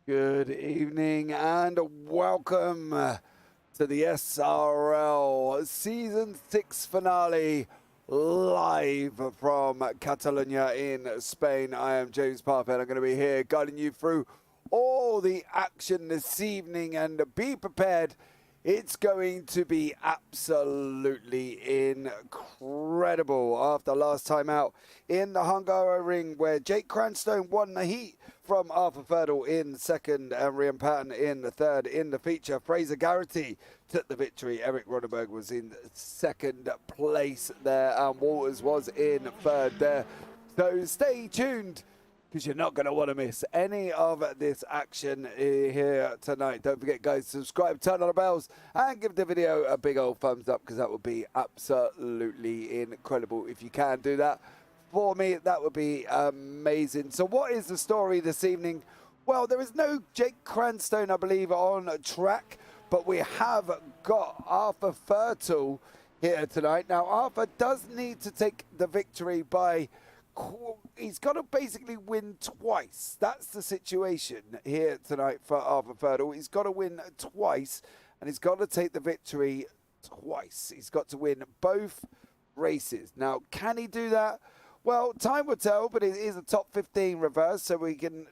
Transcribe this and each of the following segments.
Good evening and welcome to the SRL Season 6 finale live from Catalunya in Spain. I am James Parfitt. I'm going to be here guiding you through all the action this evening, and be prepared. It's going to be absolutely incredible. After last time out in the Hungaroring, where Jake Cranstone won the heat from Arthur Ferdle in second and Rian Patton in the third. In the feature, Fraser Garrity took the victory. Eric Rodenberg was in second place there, and Walters was in third there. So stay tuned, because you're not going to want to miss any of this action here tonight. Don't forget, guys, subscribe, turn on the bells, and give the video a big old thumbs up, because that would be absolutely incredible. If you can do that for me, that would be amazing. So what is the story this evening? Well, there is no Jake Cranstone, I believe, on track, but we have got Arthur Ferdle here tonight. Now, Arthur does need to take the victory by... He's got to basically win twice. That's the situation here tonight for Arthur Ferdle. He's got to win twice, and he's got to take the victory twice. He's got to win both races. Now, can he do that? Well, time will tell, but it is a top 15 reverse, so we can,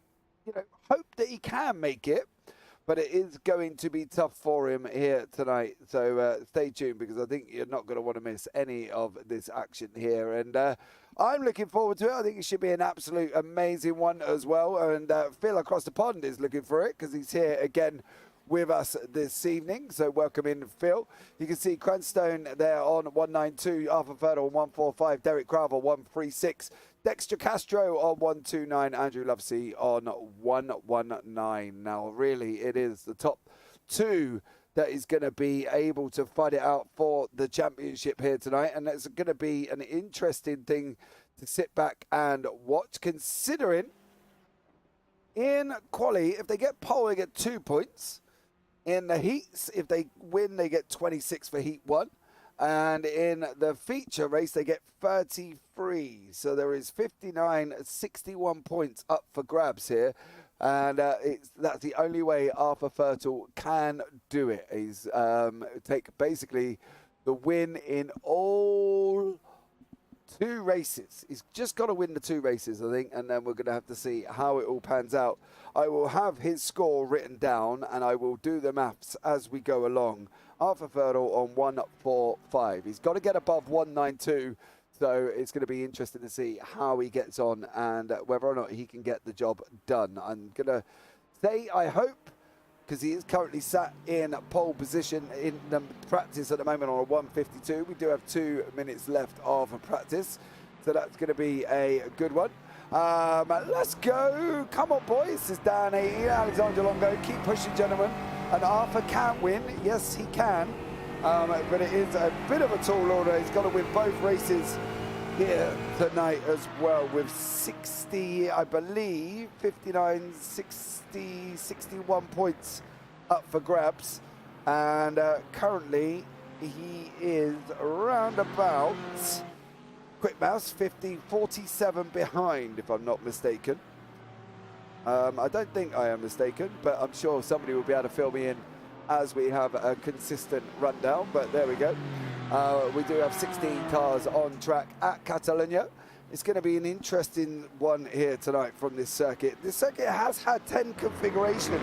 hope that he can make it. But it is going to be tough for him here tonight. So stay tuned, because I think you're not going to want to miss any of this action here. And I'm looking forward to it. I think it should be an absolute amazing one as well. And Phil across the pond is looking for it, because he's here again with us this evening. So welcome in, Phil. You can see Cranstone there on 192, Arthur Ferdle on 145, Derek Cravel 136, Dexter Castro on 129, Andrew Lovesey on 119. Now, really, it is the top two that is going to be able to fight it out for the championship here tonight. And it's going to be an interesting thing to sit back and watch, considering in quali, if they get pole, they get 2 points. In the heats, if they win, they get 26 for heat 1. And in the feature race, they get 33. So there is 59, 61 points up for grabs here. And that's the only way Arthur Ferdle can do it. He's take basically the win in all 2 races. He's just got to win the 2 races, I think, and then we're going to have to see how it all pans out. I will have his score written down, and I will do the maths as we go along. Arthur Ferdle on 145. He's got to get above 192, so it's going to be interesting to see how he gets on and whether or not he can get the job done. I'm going to say I hope, because he is currently sat in pole position in the practice at the moment on a 152. We do have 2 minutes left of practice, so that's going to be a good one. Let's go. Come on, boys. This is Dan 80, Alexander Longo. Keep pushing, gentlemen. And Arthur can win. Yes, he can. But it is a bit of a tall order. He's got to win both races here tonight as well with 60, I believe, 59, 60, 61 points up for grabs. And currently he is around about, quick mouse, 50, 47 behind, if I'm not mistaken. I don't think I am mistaken, but I'm sure somebody will be able to fill me in as we have a consistent rundown. But there we go. We do have 16 cars on track at Catalunya. It's going to be an interesting one here tonight from this circuit. This circuit has had 10 configurations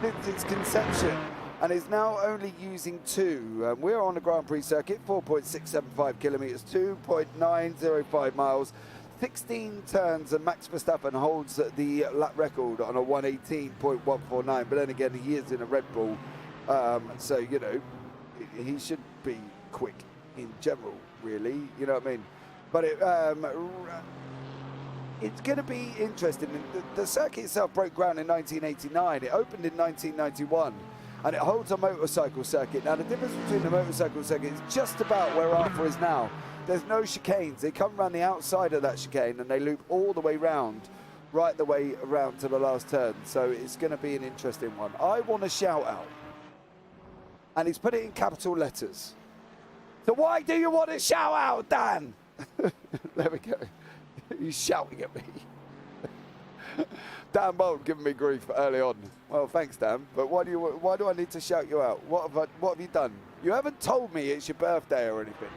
since its conception and is now only using 2. We're on the Grand Prix circuit, 4.675 kilometers, 2.905 miles, 16 turns, and Max Verstappen holds the lap record on a 118.149. But then again, he is in a Red Bull, so you know he should be quick in general, really. You know what I mean? But it's going to be interesting. The circuit itself broke ground in 1989. It opened in 1991. And it holds a motorcycle circuit. Now, the difference between the motorcycle circuit is just about where Arthur is now. There's no chicanes. They come around the outside of that chicane and they loop all the way round, right the way around to the last turn. So it's going to be an interesting one. I want a shout out. And he's put it in capital letters. So why do you want a shout out, Dan? There we go. He's shouting at me. Dan Bolt giving me grief early on. Well, thanks, Dan. But why do I need to shout you out? What have you done? You haven't told me it's your birthday or anything.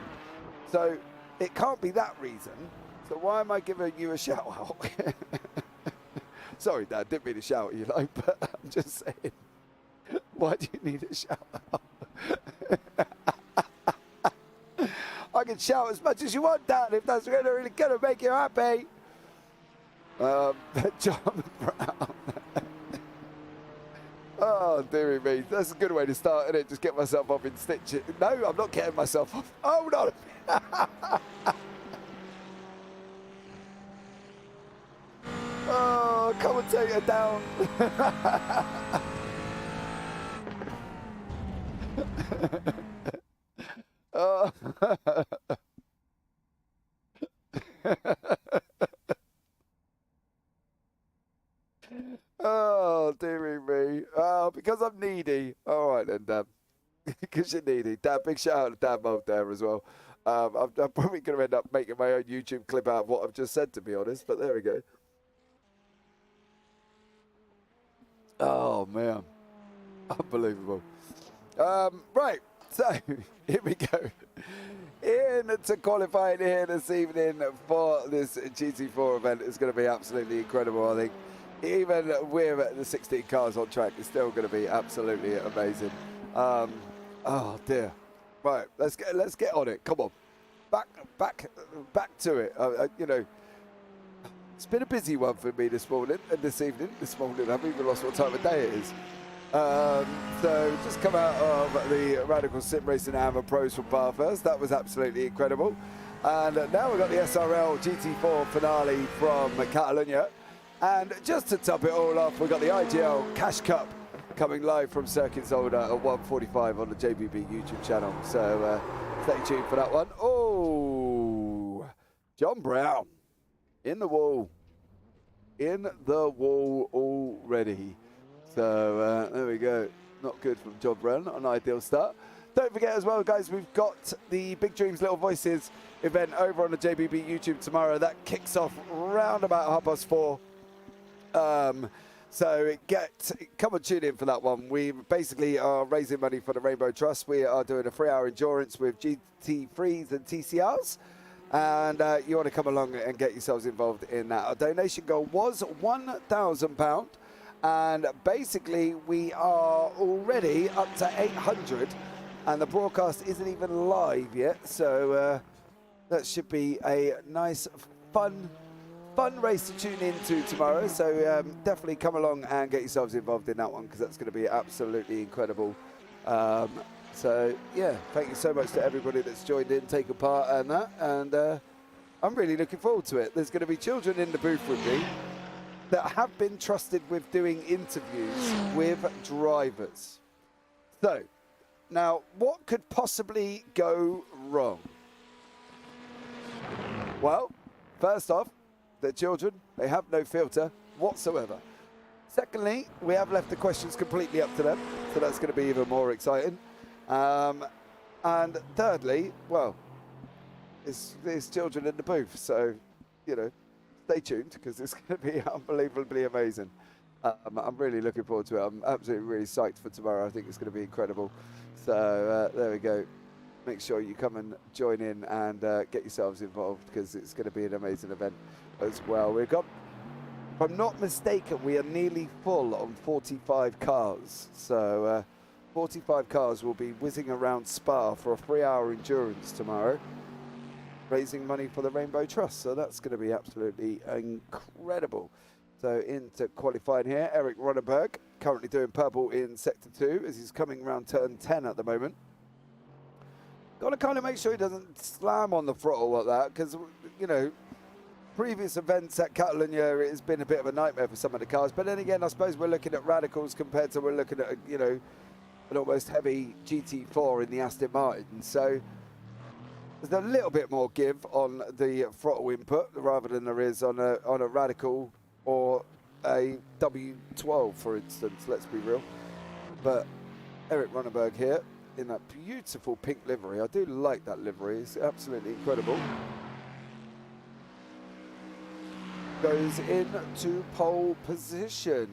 So it can't be that reason. So why am I giving you a shout out? Sorry, Dan, didn't mean to shout at you, like, but I'm just saying. Why do you need a shout out? I can shout as much as you want, Dan, if that's really going to make you happy. John Brown. Oh, dearie me. That's a good way to start, isn't it? Just get myself off in stitches. No, I'm not getting myself off. Oh, no. Oh, commentator down. Oh. Oh, dearie me. Oh, because I'm needy. All right then, Dan. Because you're needy. Dan, big shout out to Dan Mold there as well. I'm probably going to end up making my own YouTube clip out of what I've just said, to be honest. But there we go. Oh, man. Unbelievable. Right. So, here we go. To qualify here this evening for this GT4 event is going to be absolutely incredible, I think. Even with the 16 cars on track, it's still going to be absolutely amazing. Oh dear. Right, let's get on it. Come on, back to it. You know, it's been a busy one for me this morning and this evening. This morning, I've even lost what time of day it is. So just come out of the Radical Sim Racing Hammer Pros from Parfitt. That was absolutely incredible. And now we've got the SRL GT4 finale from Catalunya. And just to top it all off, we've got the IGL Cash Cup coming live from Circuit Zolder at 1:45 on the JPB YouTube channel. So stay tuned for that one. Oh, John Brown in the wall. In the wall already. So there we go. Not good from John Brown. Not an ideal start. Don't forget as well, guys, we've got the Big Dreams Little Voices event over on the JPB YouTube tomorrow. That kicks off around about 4:30. So come and tune in for that one. We basically are raising money for the Rainbow Trust. We are doing a 3-hour endurance with GT3s and TCRs. And you want to come along and get yourselves involved in that. Our donation goal was £1,000. And basically, we are already up to 800. And the broadcast isn't even live yet. So that should be a nice, fun race to tune into tomorrow. So definitely come along and get yourselves involved in that one, because that's going to be absolutely incredible. So yeah, thank you so much to everybody that's joined in, taken part in that. And I'm really looking forward to it. There's going to be children in the booth with me that have been trusted with doing interviews with drivers. So, now, what could possibly go wrong? Well, first off, they're children. They have no filter whatsoever. Secondly, we have left the questions completely up to them, so that's going to be even more exciting. And thirdly, well, there's children in the booth, so, you know, stay tuned because it's going to be unbelievably amazing. I'm really looking forward to it. I'm absolutely really psyched for tomorrow. I think it's going to be incredible. So there we go. Make sure you come and join in and get yourselves involved because it's going to be an amazing event as well. We've got, if I'm not mistaken, we are nearly full on 45 cars. So 45 cars will be whizzing around Spa for a 3-hour endurance tomorrow, raising money for the Rainbow Trust. So that's going to be absolutely incredible. So into qualifying here, Eric Ronneberg, currently doing purple in Sector 2 as he's coming around turn 10 at the moment. Got to kind of make sure he doesn't slam on the throttle like that because, you know, previous events at Catalunya, it's been a bit of a nightmare for some of the cars. But then again, I suppose we're looking at radicals compared to we're looking at, you know, an almost heavy GT4 in the Aston Martin. So there's a little bit more give on the throttle input rather than there is on a radical or a W12, for instance, let's be real. But Eric Ronneberg here in that beautiful pink livery. I do like that livery. It's absolutely incredible. Goes into pole position.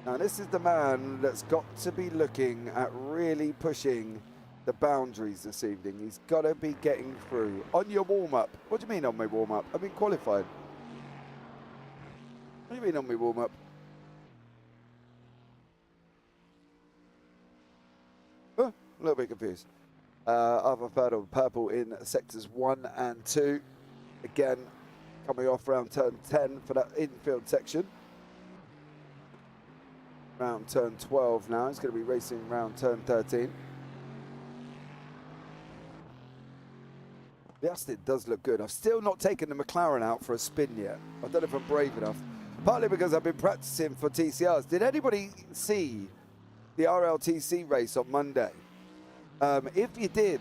Now this is the man that's got to be looking at really pushing the boundaries this evening. He's got to be getting through. On your warm-up. What do you mean on my warm-up? I mean qualified. What do you mean on my warm-up? Oh, a little bit confused. I've heard of purple in sectors 1 and 2. Again, coming off around turn 10 for that infield section. Round turn 12 now. He's going to be racing around turn 13. The Aston does look good. I've still not taken the McLaren out for a spin yet. I don't know if I'm brave enough. Partly because I've been practicing for TCRs. Did anybody see the RLTC race on Monday? If you did,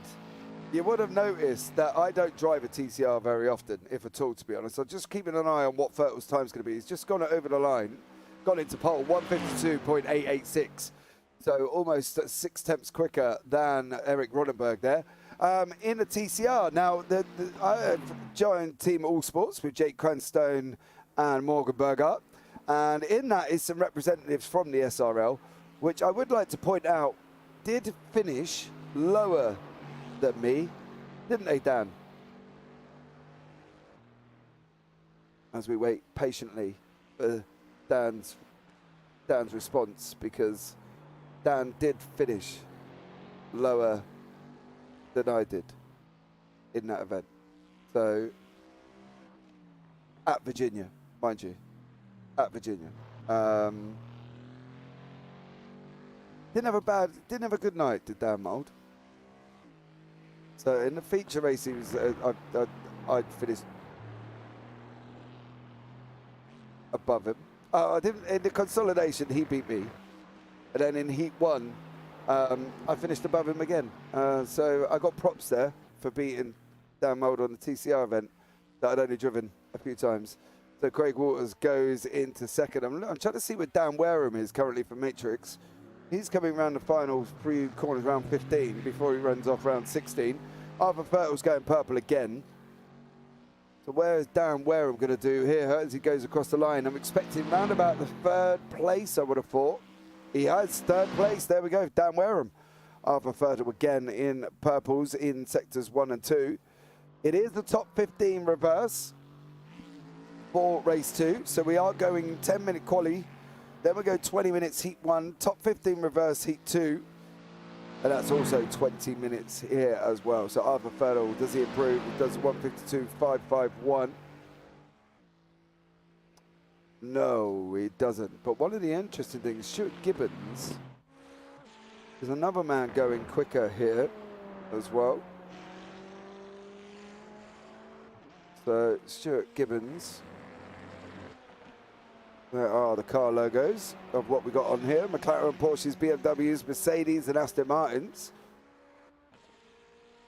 you would have noticed that I don't drive a TCR very often, if at all, to be honest. I'm just keeping an eye on what Fertel's time's going to be. He's just gone over the line, gone into pole, 152.886. So almost 6 tenths quicker than Eric Ronneberg there. In the TCR, now, I joined Team All Sports with Jake Cranstone and Morgan Burgart. And in that is some representatives from the SRL, which I would like to point out did finish lower than me, didn't they, Dan? As we wait patiently for Dan's response, because Dan did finish lower than I did in that event. So, at Virginia, mind you, at Virginia. Didn't have a good night, did Dan Mould? So in the feature race, he was, I'd finished above him. I didn't, in the consolidation, he beat me. And then in Heat 1, I finished above him again. So I got props there for beating Dan Mould on the TCR event that I'd only driven a few times. So Craig Waters goes into second. I'm trying to see where Dan Wareham is currently for Matrix. He's coming around the final 3 corners, round 15, before he runs off round 16. Arthur Fertel's going purple again. So where is Dan Wareham going to do here as he goes across the line? I'm expecting round about the 3rd place, I would have thought. He has 3rd place. There we go, Dan Wareham. Arthur Fertel again in purples in sectors 1 and 2. It is the top 15 reverse for race 2. So we are going 10-minute quali. Then we go 20 minutes heat 1, top 15 reverse heat 2. And that's also 20 minutes here as well. So Arthur Fertel, does he improve? He does 152.551. No, he doesn't. But one of the interesting things, Stuart Gibbons, there's another man going quicker here as well. So Stuart Gibbons. There are the car logos of what we got on here. McLaren, Porsches, BMWs, Mercedes and Aston Martins.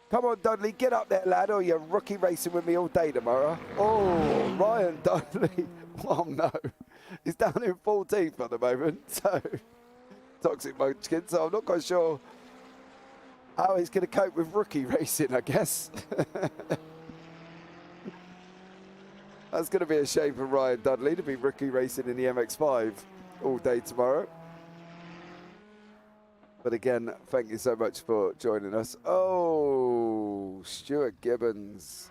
Come on, Dudley, get up there, lad, or you're rookie racing with me all day tomorrow. Oh, Ryan Dudley. Oh, no. He's down in 14th at the moment. So, toxic munchkin. So, I'm not quite sure how he's going to cope with rookie racing, I guess. That's going to be a shame for Ryan Dudley to be rookie racing in the MX-5 all day tomorrow. But again, thank you so much for joining us. Oh, Stuart Gibbons.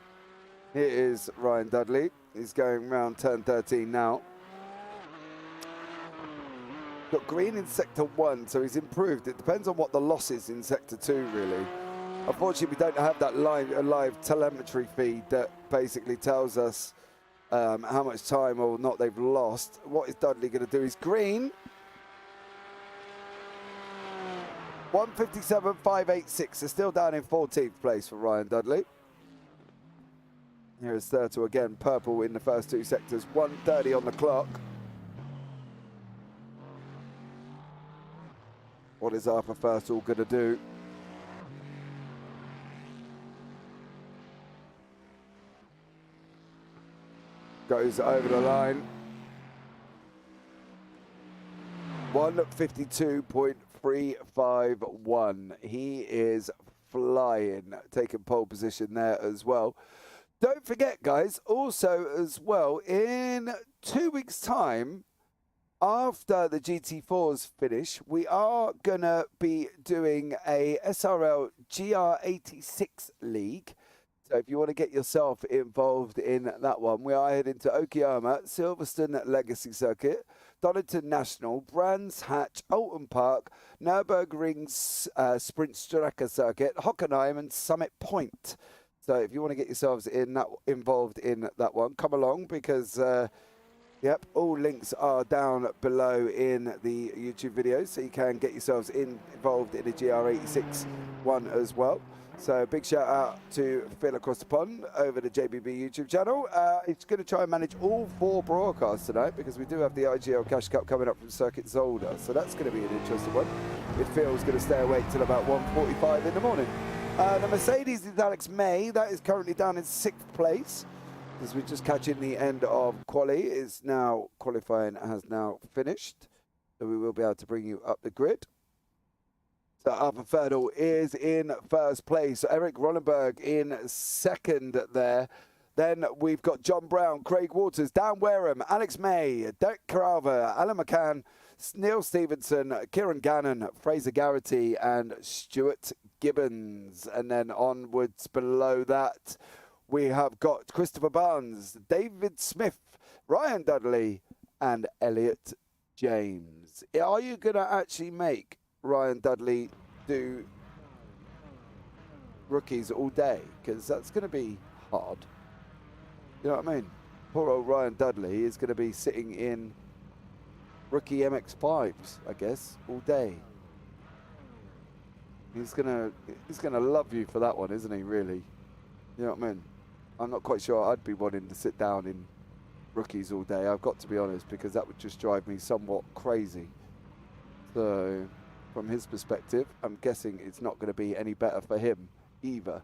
Here is Ryan Dudley. He's going round turn 13 now. Got green in sector 1, so he's improved. It depends on what the loss is in sector 2, really. Unfortunately, we don't have that live telemetry feed that basically tells us how much time or not they've lost. What is Dudley going to do? He's green. 157.586. They're still down in 14th place for Ryan Dudley. Here is Thurtle again, purple in the first 2 sectors. 1:30 on the clock. What is Arthur Thurtle going to do? Goes over the line. 152.351. He is flying, taking pole position there as well. Don't forget, guys, also as well, in 2 weeks' time, after the GT4s finish, we are going to be doing a SRL GR86 League. So if you want to get yourself involved in that one, we are heading to Okayama, Silverstone Legacy Circuit, Donington National, Brands Hatch, Alton Park, Nürburgring Sprint Strecke Circuit, Hockenheim and Summit Point. So if you want to get yourselves involved in that one, come along because, yep, all links are down below in the YouTube videos. So you can get yourselves involved in the GR86 one as well. So big shout out to Phil across the pond over the JPB YouTube channel. It's going to try and manage all 4 broadcasts tonight because we do have the IGL Cash Cup coming up from Circuit Zolder. So that's going to be an interesting one. If Phil's going to stay awake till about 1:45 in the morning. The Mercedes is Alex May. That is currently down in 6th place. As we're just catching the end of quali. Is now qualifying has now finished. So we will be able to bring you up the grid. So Arthur Thurtle is in 1st place. So Eric Ronenberg in 2nd there. Then we've got John Brown, Craig Waters, Dan Wareham, Alex May, Derek Carver, Alan McCann, Neil Stevenson, Kieran Gannon, Fraser Garrity and Stuart Gibbons. And then onwards below that, we have got Christopher Barnes, David Smith, Ryan Dudley and Elliot James. Are you going to actually make Ryan Dudley do rookies all day? Because that's going to be hard. You know what I mean? Poor old Ryan Dudley is going to be sitting in rookie MX-5s, I guess, all day. He's gonna love you for that one, isn't he, really? You know what I mean? I'm not quite sure I'd be wanting to sit down in rookies all day, I've got to be honest, because that would just drive me somewhat crazy. So from his perspective, I'm guessing it's not going to be any better for him either.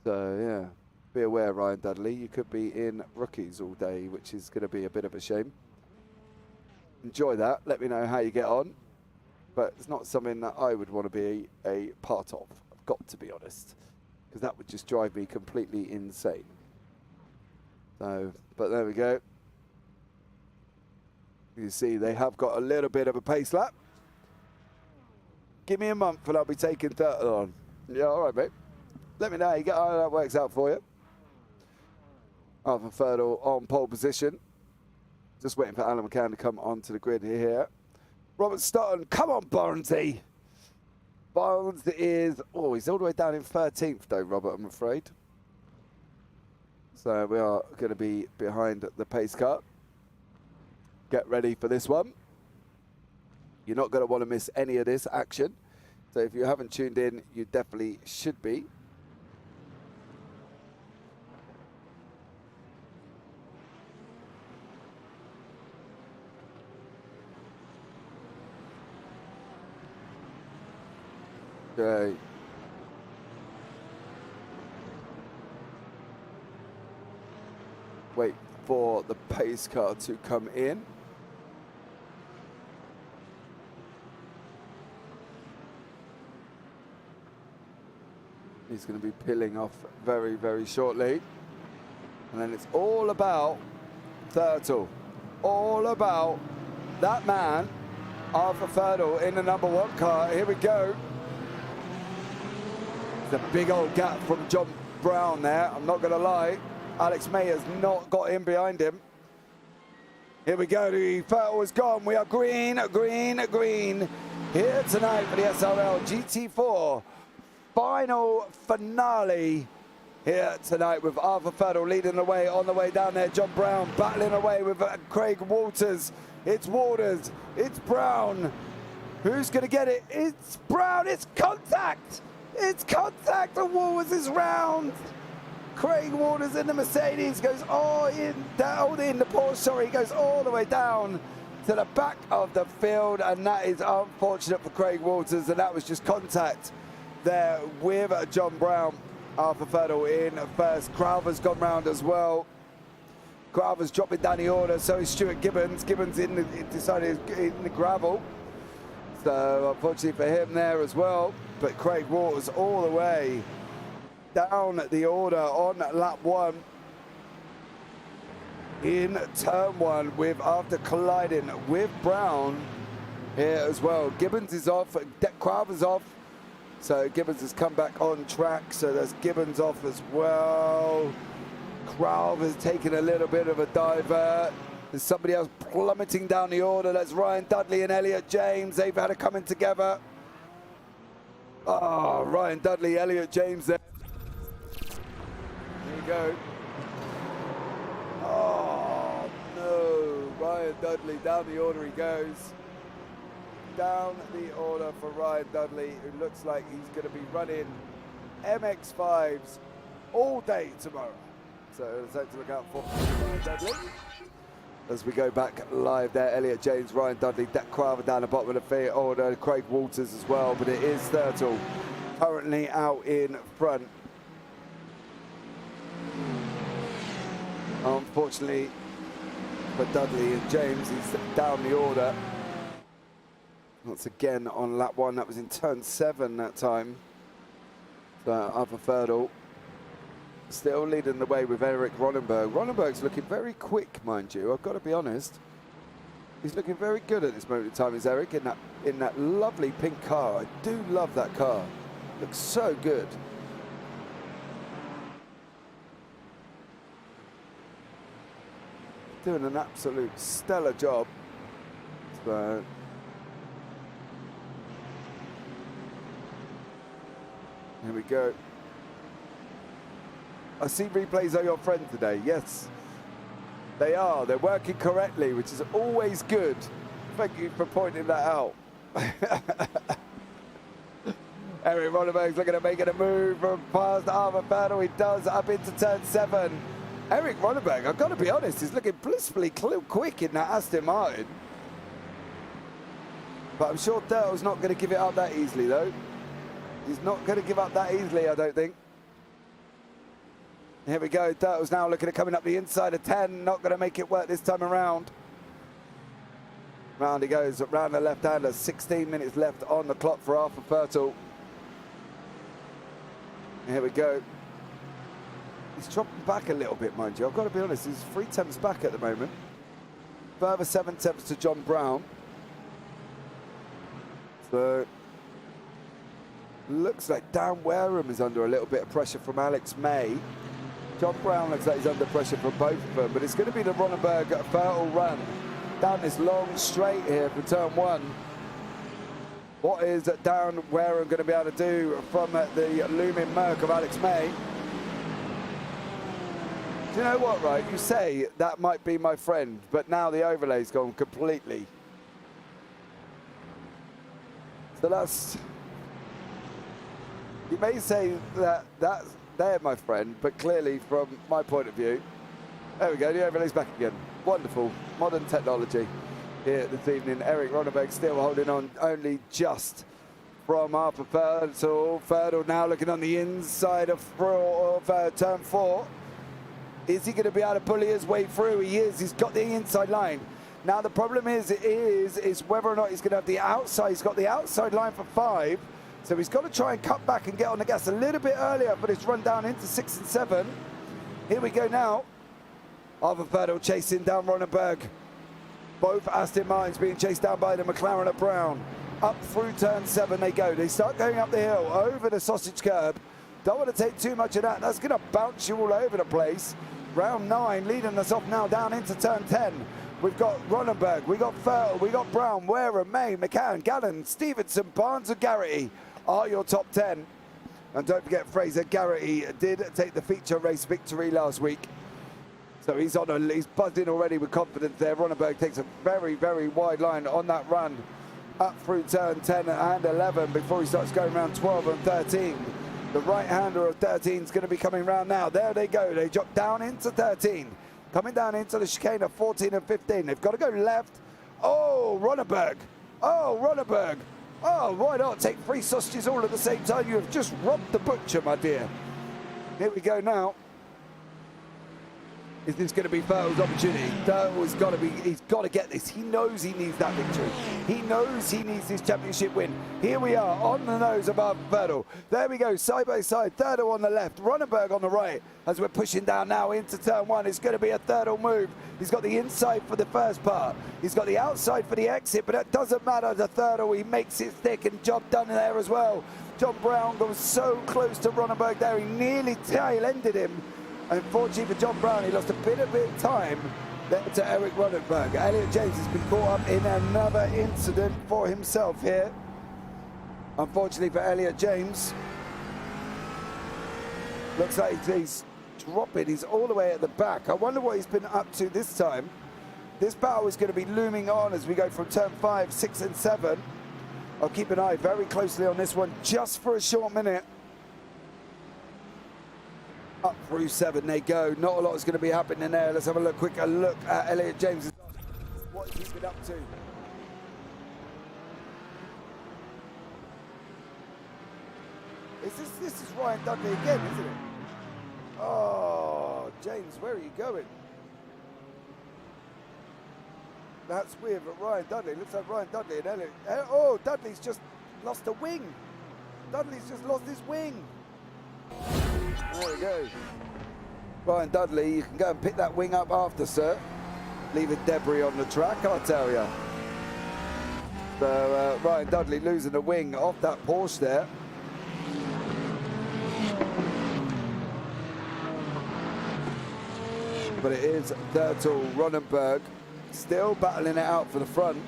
So yeah, be aware, Ryan Dudley, you could be in rookies all day, which is going to be a bit of a shame. Enjoy that. Let me know how you get on. But it's not something that I would want to be a part of. I've got to be honest, because that would just drive me completely insane. So, but there we go. You see, they have got a little bit of a pace lap. Give me a month and I'll be taking 30 on. Yeah, all right, mate. Let me know how you get on, how that works out for you. Arthur Thurtle on pole position. Just waiting for Alan McCann to come onto the grid here. Robert Stotton, come on, Barnesy. Barnes is, oh, he's all the way down in 13th though, Robert, I'm afraid. So we are going to be behind the pace car. Get ready for this one. You're not going to want to miss any of this action. So if you haven't tuned in, you definitely should be. Okay. Wait for the pace car to come in. He's going to be peeling off very, very shortly. And then it's all about Thurtle. All about that man, Arthur Thurtle, in the #1 car. Here we go. There's a big old gap from John Brown there, I'm not going to lie. Alex May has not got in behind him. Here we go, the Thurtle is gone. We are green, green, green. Here tonight for the SRL GT4 final finale. Here tonight with Arthur Thurtle leading the way on the way down there. John Brown battling away with Craig Waters. It's Waters, it's Brown. Who's going to get it? It's Brown, it's contact. It's contact, and Waters is round. Craig Waters in the Mercedes goes down in the Porsche, sorry, goes all the way down to the back of the field, and that is unfortunate for Craig Waters, and that was just contact there with John Brown. Arthur Thurtle in first. Crowther's gone round as well. Crowther's dropping down the order, so is Stuart Gibbons. Gibbons decided in the gravel. So unfortunately for him there as well. But Craig Waters all the way down the order on lap 1. In turn 1 after colliding with Brown here as well. Gibbons is off, Crowther's off. So Gibbons has come back on track, so there's Gibbons off as well. Crowther's taking a little bit of a divert. There's somebody else plummeting down the order. That's Ryan Dudley and Elliot James. They've had a coming together. Oh, Ryan Dudley, Elliot James there. There you go. Oh, no. Ryan Dudley, down the order he goes. Down the order for Ryan Dudley, who looks like he's going to be running MX-5s all day tomorrow. So let's to look out for Ryan Dudley. As we go back live there, Elliot James, Ryan Dudley, Dak Crowther down the bottom of the field order, Craig Waters as well, but it is Thurtle currently out in front. Unfortunately for Dudley and James, he's down the order. Once again on lap 1, that was in turn 7 that time. So Arthur Thurtle still leading the way with Eric Ronenberg. Ronenberg's looking very quick, mind you, I've got to be honest. He's looking very good at this moment in time, is Eric, in that lovely pink car. I do love that car. Looks so good. Doing an absolute stellar job. So here we go. I see replays are your friend today. Yes, they are. They're working correctly, which is always good. Thank you for pointing that out. Eric Ronenberg's looking at making a move from past Arthur Thurtle. He does up into turn 7. Eric Ronenberg, I've got to be honest, he's looking blissfully quick in that Aston Martin. But I'm sure Thurtle's not going to give it up that easily, though. He's not going to give up that easily, I don't think. Here we go. Thurtle's now looking at coming up the inside of 10. Not going to make it work this time around. Round he goes, round the left-hander. 16 minutes left on the clock for Arthur Thurtle. Here we go. He's dropping back a little bit, mind you. I've got to be honest, he's 3 tenths back at the moment. Further 7 tenths to John Brown. So looks like Dan Wareham is under a little bit of pressure from Alex May. John Brown looks like he's under pressure from both of them, but it's going to be the Ronenberg-Thurtle run down this long straight here for turn 1. What is Dan Wareham going to be able to do from the looming murk of Alex May? Do you know what, right? You say that might be my friend, but now the overlay's gone completely. So that's... You may say that they're my friend, but clearly from my point of view, there we go, the overlay's back again. Wonderful, modern technology here this evening. Eric Ronenberg still holding on only just from Arthur Fertile. Fertile now looking on the inside of turn 4. Is he going to be able to pull his way through? He is. He's got the inside line. Now the problem is whether or not he's going to have the outside. He's got the outside line for 5. So he's got to try and cut back and get on the gas a little bit earlier for this run down into 6 and 7. Here we go now. Arthur Fertile chasing down Ronenberg. Both Aston Martins being chased down by the McLaren of Brown. Up through turn 7 they go. They start going up the hill, over the sausage curb. Don't want to take too much of that. That's going to bounce you all over the place. Round 9 leading us off now down into turn 10. We've got Ronenberg, we've got Fertile, we've got Brown, Wareham, May, McCann, Gallen, Stevenson, Barnes and Garrity are your top 10. And don't forget Fraser Garrity did take the feature race victory last week. So he's buzzing already with confidence there. Ronenberg takes a very, very wide line on that run up through turn 10 and 11 before he starts going around 12 and 13. The right-hander of 13 is going to be coming round now. There they go. They drop down into 13. Coming down into the chicane of 14 and 15. They've got to go left. Oh, Ronenberg. Oh, Ronenberg. Oh, why not take 3 sausages all at the same time? You have just robbed the butcher, my dear. Here we go now. Is this going to be Fertile's opportunity? Fertile's got to be, he's got to get this. He knows he needs that victory. He knows he needs this championship win. Here we are on the nose of Fertile. There we go, side by side. Fertile on the left, Ronenberg on the right. As we're pushing down now into turn 1, it's going to be a Fertile move. He's got the inside for the first part. He's got the outside for the exit, but it doesn't matter. The Fertile, he makes it thick and job done there as well. John Brown goes so close to Ronenberg there. He nearly tail-ended him. Unfortunately for John Brown, he lost a bit of time there to Eric Ronenberg. Elliot James has been caught up in another incident for himself here. Unfortunately for Elliot James. Looks like he's dropping. He's all the way at the back. I wonder what he's been up to this time. This battle is going to be looming on as we go from turn 5, 6 and 7. I'll keep an eye very closely on this one just for a short minute. Up through 7 they go. Not a lot is going to be happening there. Let's have a quick look at Elliot James. What he's been up to. This is Ryan Dudley again, isn't it? Oh, James, where are you going? That's weird, but Ryan Dudley, looks like Ryan Dudley and Elliot. Oh, Dudley's just lost a wing. Dudley's just lost his wing. There we go. Ryan Dudley, you can go and pick that wing up after, sir. Leaving debris on the track, I'll tell you. So Ryan Dudley losing a wing off that Porsche there. But it is Fertile Ronenberg still battling it out for the front.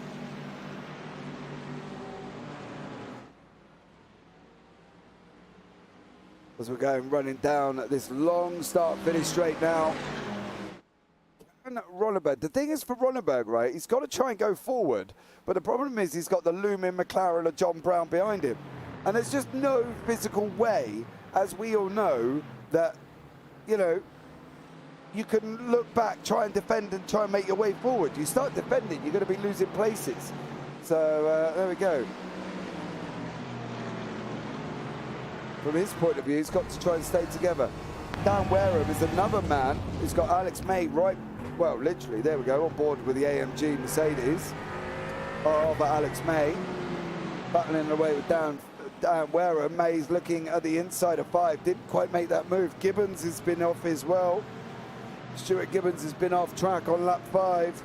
As we're going running down this long start-finish straight now. And Ronenberg, the thing is for Ronenberg, right, he's got to try and go forward. But the problem is he's got the looming McLaren of John Brown behind him. And there's just no physical way, as we all know, that, you know, you can look back, try and defend and try and make your way forward. You start defending, you're going to be losing places. So there we go. From his point of view, he's got to try and stay together. Dan Wareham is another man who's got Alex May right, well, literally, there we go, on board with the AMG Mercedes. But Alex May battling away with Dan Wareham. May's looking at the inside of 5, didn't quite make that move. Gibbons has been off as well. Stuart Gibbons has been off track on lap 5.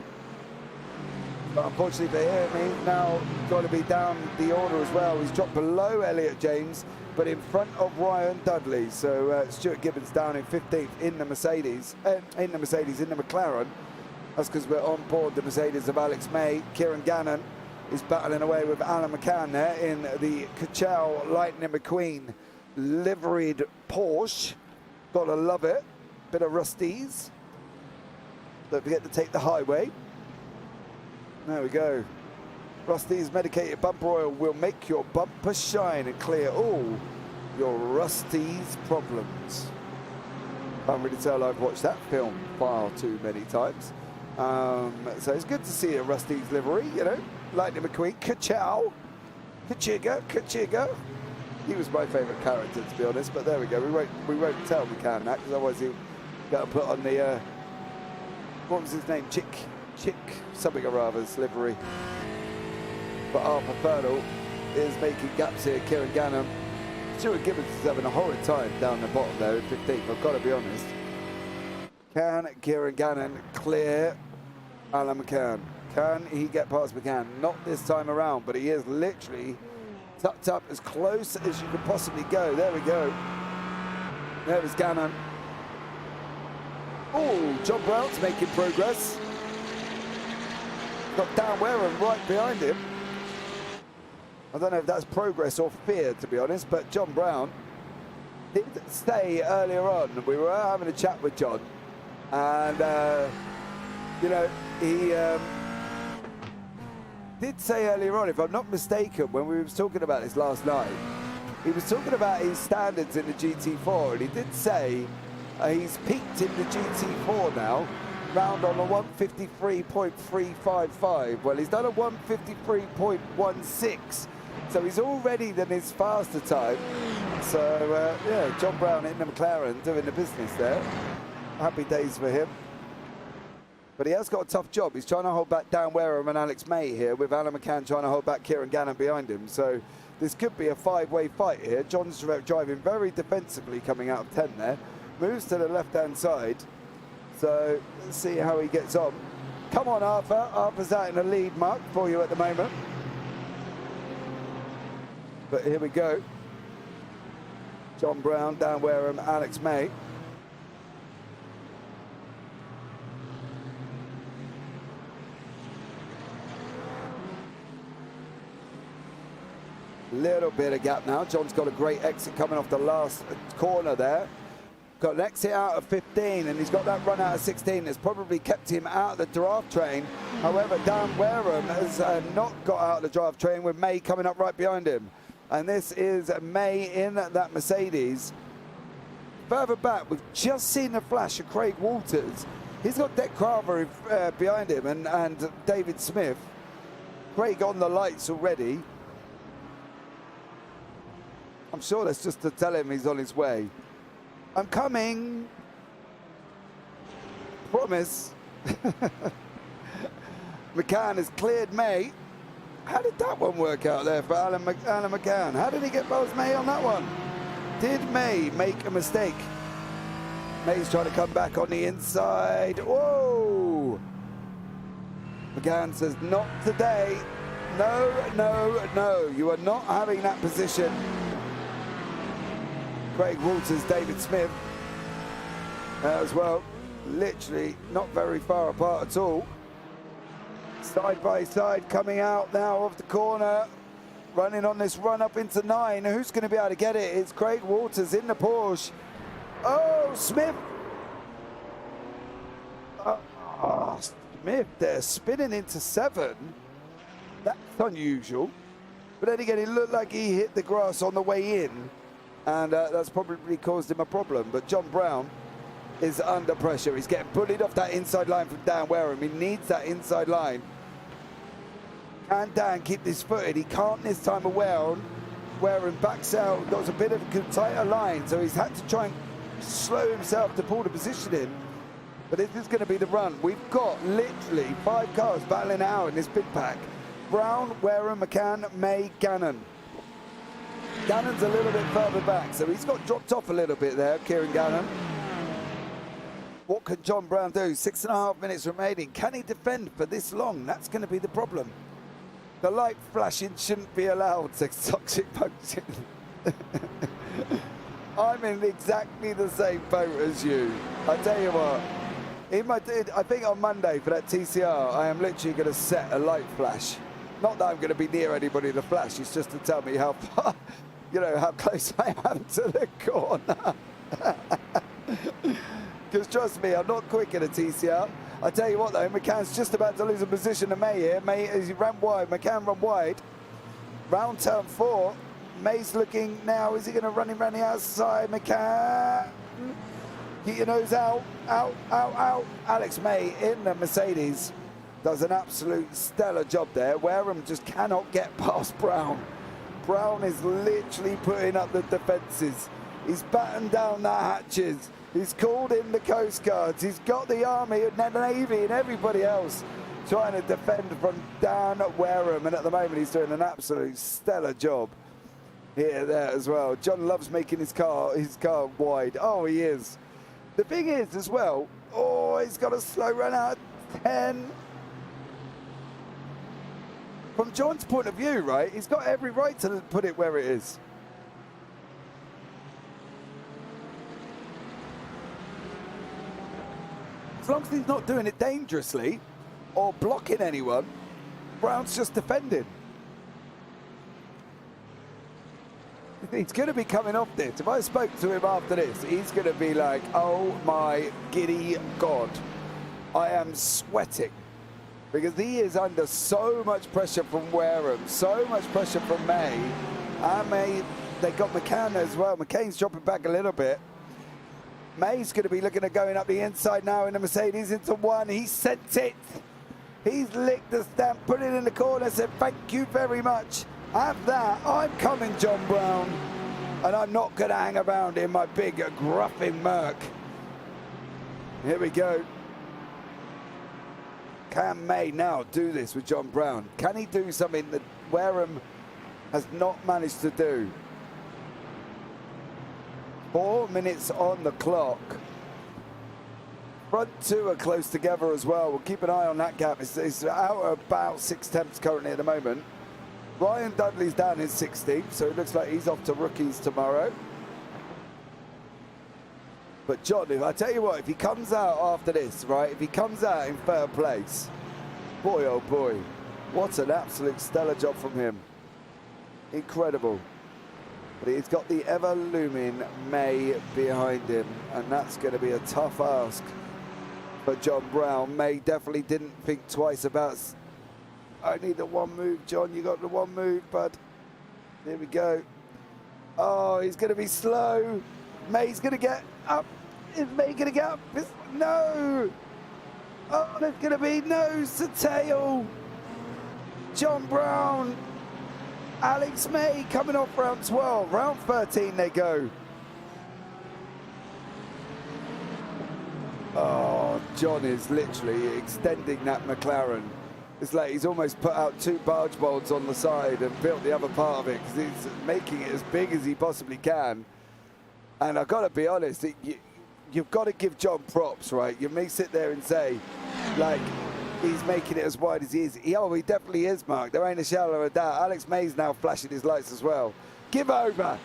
But unfortunately for him, he's now got to be down the order as well. He's dropped below Elliot James, but in front of Ryan Dudley. So Stuart Gibbons down in 15th in the Mercedes, in the McLaren. That's because we're on board the Mercedes of Alex May. Kieran Gannon is battling away with Alan McCann there in the Cachal Lightning McQueen liveried Porsche. Gotta love it. Bit of rusties. Don't forget to take the highway. There we go. Rusty's medicated bumper oil will make your bumper shine and clear all your Rusty's problems. Can't really tell I've watched that film far too many times. So it's good to see a Rusty's livery, you know. Lightning McQueen, ka-chow. Kachiga. He was my favourite character, to be honest, but there we go. We won't tell McCann that, because otherwise he'll got to put on the, what was his name? Chick, something or other, livery. But Arthur Fernal is making gaps here, Kieran Gannon. Stuart Gibbons is having a horrid time down the bottom there in 15th, I've got to be honest. Can Kieran Gannon clear Alan McCann? Can he get past McCann? Not this time around, but he is literally tucked up as close as you could possibly go. There we go. There is Gannon. Oh, John Brown's making progress. Got Dan Wareham right behind him. I don't know if that's progress or fear, to be honest, but John Brown did say earlier on, we were having a chat with John, and, you know, he did say earlier on, if I'm not mistaken, when we were talking about this last night, he was talking about his standards in the GT4, and he did say he's peaked in the GT4 now, round on a 153.355. Well, he's done a 153.16. So he's already done his faster time. So, yeah, John Brown in the McLaren doing the business there. Happy days for him. But he has got a tough job. He's trying to hold back Dan Wareham and Alex May here, with Alan McCann trying to hold back Kieran Gannon behind him. So this could be a five-way fight here. John's driving very defensively coming out of 10 there. Moves to the left-hand side. So let's see how he gets on. Come on, Arthur. Arthur's out in the lead mark for you at the moment. But here we go. John Brown, Dan Wareham, Alex May. Little bit of gap now. John's got a great exit coming off the last corner there. Got an exit out of 15, and he's got that run out of 16 that's probably kept him out of the draft train. However, Dan Wareham has not got out of the draft train, with May coming up right behind him. And this is May in that Mercedes. Further back, we've just seen a flash of Craig Walters. He's got Dick Carver behind him, and David Smith. Craig on the lights already. I'm sure that's just to tell him he's on his way. I'm coming. Promise. McCann has cleared May. How did that one work out there for Alan McCann? How did he get past May on that one? Did May make a mistake? May's trying to come back on the inside. Whoa! McCann says, not today. No, no, no. You are not having that position. Craig Walters, David Smith as well. Literally not very far apart at all. Side by side, coming out now of the corner, running on this run up into 9. Who's going to be able to get it? It's Craig Walters in the Porsche. Oh, Smith. Smith there, spinning into 7. That's unusual. But then again, it looked like he hit the grass on the way in, and that's probably caused him a problem. But John Brown is under pressure. He's getting bullied off that inside line from Dan Wareham. He needs that inside line. Can Dan keep this footed? He can't this time around. Wareham backs out, got a bit of a tighter line, so he's had to try and slow himself to pull the position in. But this is going to be the run. We've got literally 5 cars battling out in this big pack. Brown, Wareham, McCann, May, Gannon. Gannon's a little bit further back, so he's got dropped off a little bit there, Kieran Gannon. What can John Brown do? 6.5 minutes remaining. Can he defend for this long? That's going to be the problem. The light flashing shouldn't be allowed, says Toxic Punching. I'm in exactly the same boat as you. I tell you what, I think on Monday for that TCR, I am literally going to set a light flash. Not that I'm going to be near anybody to flash, it's just to tell me how far, you know, how close I am to the corner. Because trust me, I'm not quick in a TCR. I tell you what though, McCann's just about to lose a position to May here. May, as he ran wide, McCann ran wide. Round turn 4. May's looking now, is he going to run him around the outside? McCann, get your nose out, out, out, out. Alex May in the Mercedes does an absolute stellar job there. Wareham just cannot get past Brown. Brown is literally putting up the defences. He's battened down the hatches. He's called in the Coast Guards. He's got the Army and the Navy and everybody else trying to defend from Dan Wareham. And at the moment, he's doing an absolute stellar job here, there as well. John loves making his car wide. Oh, he is. The thing is as well, oh, he's got a slow run out of 10. From John's point of view, right, he's got every right to put it where it is. As long as he's not doing it dangerously or blocking anyone, Brown's just defending. He's going to be coming off this. If I spoke to him after this, he's going to be like, oh my giddy God, I am sweating. Because he is under so much pressure from Wareham, so much pressure from May. And May, they got McCann as well. McCain's dropping back a little bit. May's going to be looking at going up the inside now in the Mercedes into one. He sent it. He's licked the stamp, put it in the corner, said thank you very much. Have that. I'm coming, John Brown. And I'm not going to hang around in my big gruffing Merc. Here we go. Can May now do this with John Brown? Can he do something that Wareham has not managed to do? 4 minutes on the clock. Front two are close together as well. We'll keep an eye on that gap. It's out about 6 tenths currently at the moment. Ryan Dudley's down in 60, so it looks like he's off to rookies tomorrow. But John, if I tell you what, if he comes out after this, right, if he comes out in third place, boy, oh boy, what an absolute stellar job from him. Incredible. But he's got the ever-looming May behind him, and that's going to be a tough ask for John Brown. May definitely didn't think twice about, I need the one move, John, you got the one move, bud. Here we go. Oh, he's going to be slow. May's going to get up. Is May going to get up? No. Oh, there's going to be nose to tail. John Brown. Alex May coming off round 12. Round 13 they go. Oh, John is literally extending that McLaren. It's like he's almost put out 2 barge bolts on the side and built the other part of it because he's making it as big as he possibly can. And I've got to be honest, you've got to give John props, right? You may sit there and say, like, he's making it as wide as he is. He definitely is, Mark. There ain't a shadow of a doubt. Alex May's now flashing his lights as well. Give over.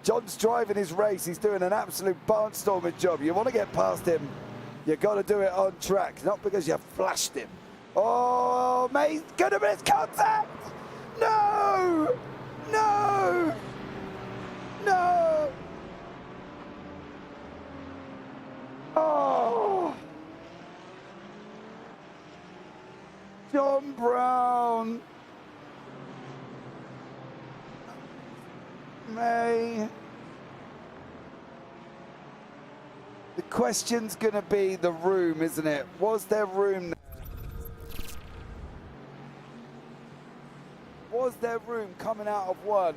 John's driving his race. He's doing an absolute barnstorming job. You want to get past him, you've got to do it on track, not because you flashed him. Oh, May's going to miss contact. No! No! No! Oh! John Brown. May. The question's going to be the room, isn't it? Was there room? Was there room coming out of one?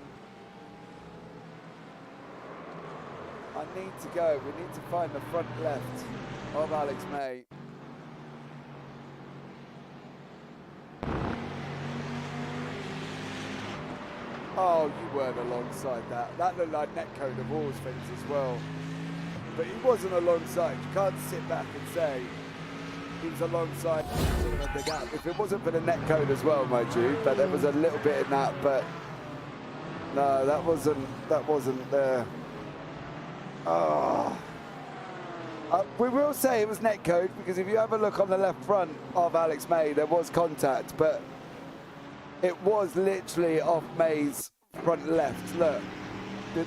I need to go. We need to find the front left of Alex May. Oh, you weren't alongside that. That looked like netcode of Hall's fence as well. But he wasn't alongside. You can't sit back and say he was alongside the gap. If it wasn't for the netcode as well, mind you, but there was a little bit in that, but no, that wasn't there. Oh. We will say it was netcode because if you have a look on the left front of Alex May, there was contact, but it was literally off May's front left. Look,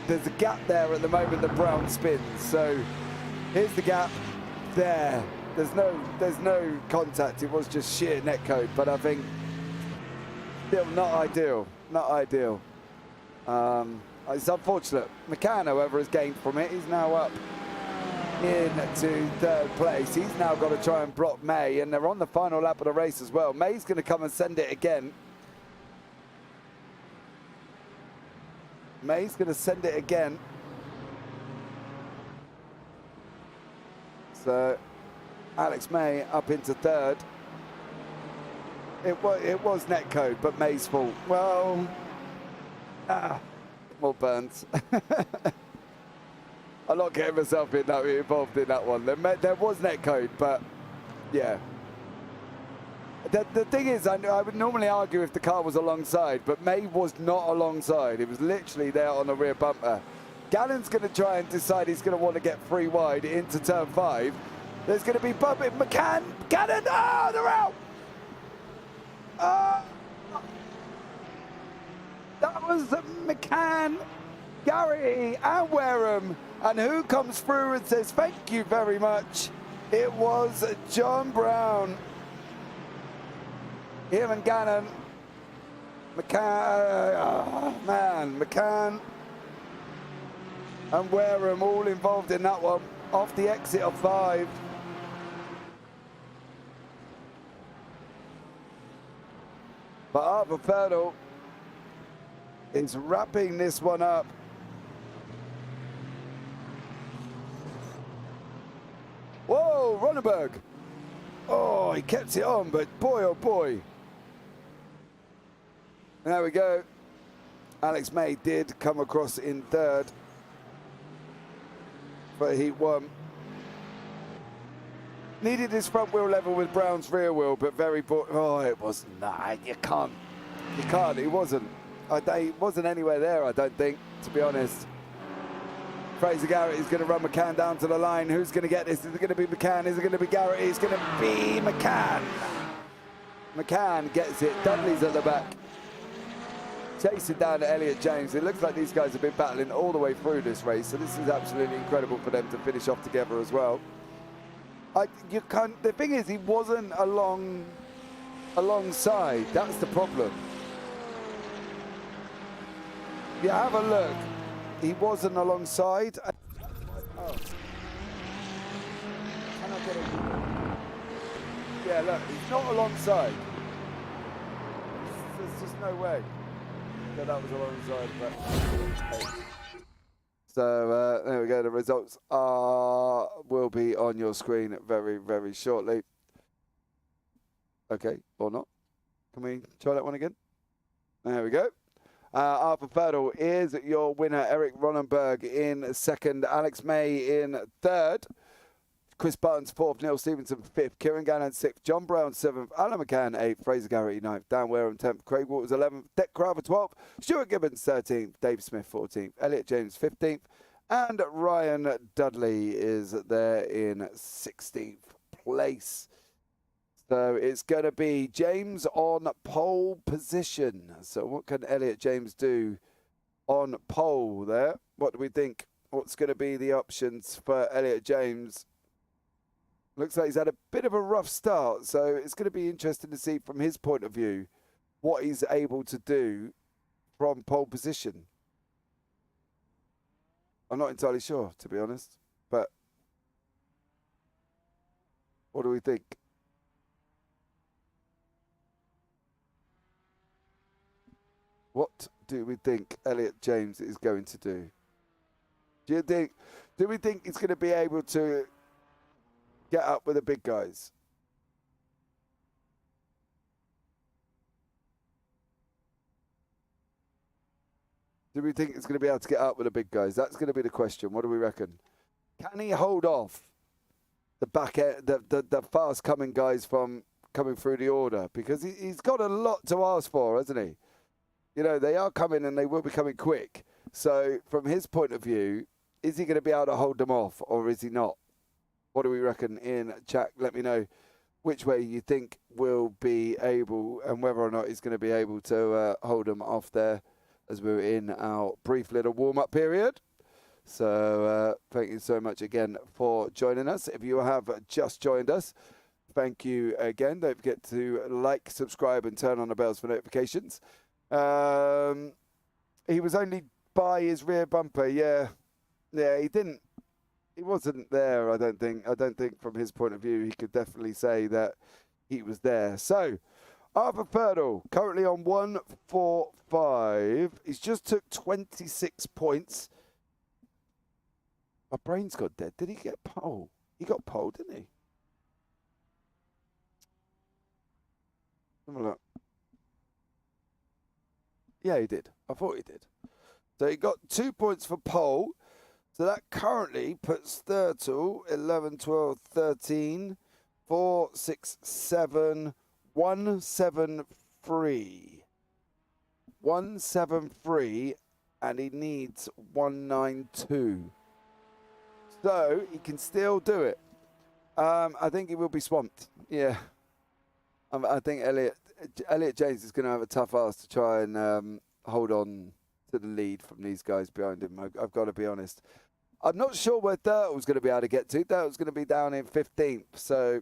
there's a gap there at the moment that Brown spins. So here's the gap there. There's no contact. It was just sheer netcode, but I think still not ideal. Not ideal. It's unfortunate. McCann, however, has gained from it. He's now up into third place. He's now got to try and block May, and they're on the final lap of the race as well. May's going to come and send it again. May's going to send it again. So Alex May up into third. It was netcode, but May's fault. Well, more burns. I'm not getting myself involved in that one. There was netcode, but yeah. The thing is, I would normally argue if the car was alongside, but May was not alongside. It was literally there on the rear bumper. Gannon's going to try and decide he's going to want to get free wide into turn 5. There's going to be bumping. McCann, Gannon, they're out! That was McCann, Gary, and Wareham. And who comes through and says thank you very much? It was John Brown. Him and Gannon. McCann and Wareham all involved in that one. Off the exit of 5. But Arthur Ferdl is wrapping this one up. Whoa, Ronenberg. Oh, he kept it on, but boy, oh boy. There we go. Alex May did come across in third for Heat 1. Needed his front wheel level with Brown's rear wheel, but very oh, it wasn't. Nah, you can't. You can't. It wasn't. It wasn't anywhere there, I don't think, to be honest. Fraser Garrett is going to run McCann down to the line. Who's going to get this? Is it going to be McCann? Is it going to be Garrett? It's going to be McCann. McCann gets it. Dudley's at the back. Chasing down to Elliot James. It looks like these guys have been battling all the way through this race, so this is absolutely incredible for them to finish off together as well. You can't. The thing is, he wasn't alongside. That's the problem. You have a look. He wasn't alongside. Oh. Can I get it? Yeah, look, he's not alongside. There's just no way that was alongside. But so there we go. The results will be on your screen very, very shortly. Okay, or not? Can we try that one again? There we go. Arthur Ferdl is your winner. Eric Ronenberg in second. Alex May in third. Chris Buttons fourth. Neil Stevenson fifth. Kieran Gannon sixth. John Brown seventh. Alan McCann eighth. Fraser Garrity ninth. Dan Wareham 10th. Craig Waters 11th. Deck Crowther 12th. Stuart Gibbons 13th. Dave Smith 14th. Elliot James 15th. And Ryan Dudley is there in 16th place. So it's going to be James on pole position. So what can Elliot James do on pole there? What do we think? What's going to be the options for Elliot James? Looks like he's had a bit of a rough start. So it's going to be interesting to see from his point of view what he's able to do from pole position. I'm not entirely sure, to be honest. But what do we think? What do we think Elliot James is going to do? Do we think he's going to be able to get up with the big guys? Do we think he's going to be able to get up with the big guys? That's going to be the question. What do we reckon? Can he hold off the back end, the fast coming guys from coming through the order? Because he's got a lot to ask for, hasn't he? You know, they are coming and they will be coming quick. So from his point of view, is he going to be able to hold them off or is he not? What do we reckon in chat? Let me know which way you think will be able and whether or not he's going to be able to hold them off there as we're in our brief little warm-up period. So thank you so much again for joining us. If you have just joined us, thank you again. Don't forget to like, subscribe and turn on the bells for notifications. He was only by his rear bumper. Yeah, he wasn't there. I don't think from his point of view he could definitely say that he was there. So Arthur Ferdle, currently on 145. He's just took 26 points. My brain's got dead. Did he get pole? He got pole, didn't he? Have a look. Yeah, he did. I thought he did. So he got 2 points for pole. So that currently puts Thurtle 11, 12, 13, 4, 6, 7, 173. 173, and he needs 192. So he can still do it. I think he will be swamped. Yeah. I think Elliot James is going to have a tough ask to try and hold on to the lead from these guys behind him. I've got to be honest. I'm not sure where Thurtle's going to be able to get to. Thurtle's going to be down in 15th, so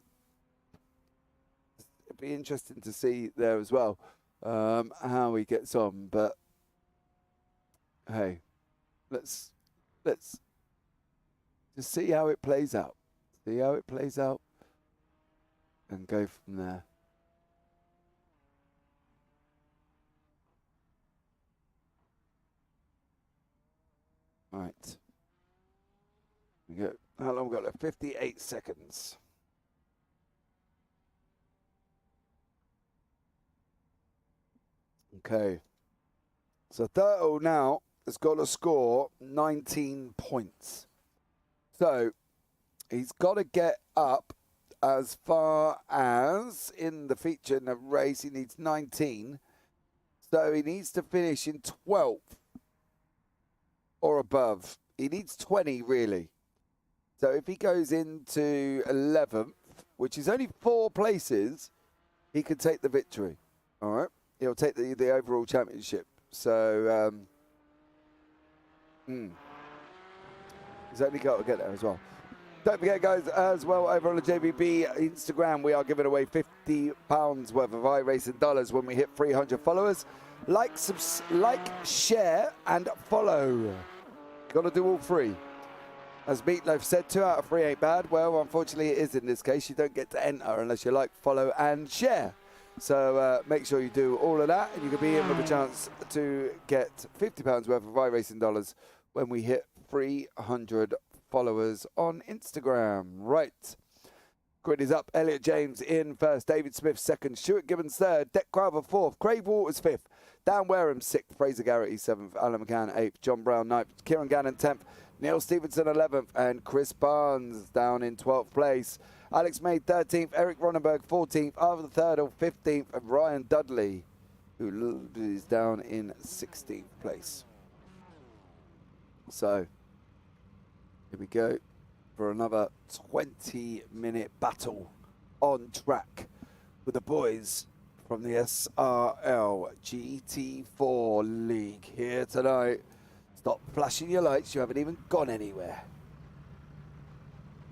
it'd be interesting to see there as well how he gets on. But hey, let's just see how it plays out. See how it plays out, and go from there. All right. We go. How long we got left? 58 seconds. Okay. So Thurtle now has got to score 19 points. So he's got to get up as far as in the feature in the race. He needs 19. So he needs to finish in 12th or above. He needs 20 really. So if he goes into 11th, which is only 4 places, he could take the victory. All right. He'll take the overall championship. So he's only got to get there as well. Don't forget, guys, as well, over on the JPB Instagram, we are giving away £50 worth of iRacing dollars when we hit 300 followers. Like, share, and follow. Got to do all 3. As Meatloaf said, 2 out of 3 ain't bad. Well, unfortunately, it is in this case. You don't get to enter unless you like, follow, and share. So make sure you do all of that, and you can be in with a chance to get £50 worth of iRacing dollars when we hit 300 followers on Instagram. Right. Grid is up. Elliot James in first. David Smith second. Stuart Gibbons third. Deck Crowther fourth. Craig Waters fifth. Dan Wareham sixth. Fraser Garrity seventh. Alan McCann eighth. John Brown ninth. Kieran Gannon 10th. Neil Stevenson 11th. And Chris Barnes down in 12th place. Alex May 13th. Eric Ronenberg 14th. Arthur Thurdle 15th. And Ryan Dudley, who is down in 16th place. So here we go for another 20-minute battle on track with the boys from the SRL GT4 League here tonight. Stop flashing your lights, you haven't even gone anywhere.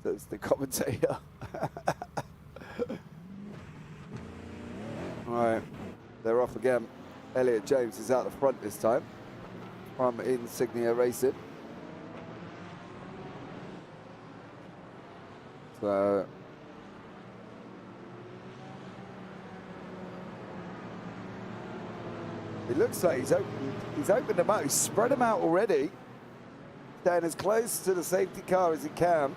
So it's the commentator. All right, they're off again. Elliot James is out the front this time from Insignia Racing. So it looks like he's opened them out. He's spread them out already. Staying as close to the safety car as he can.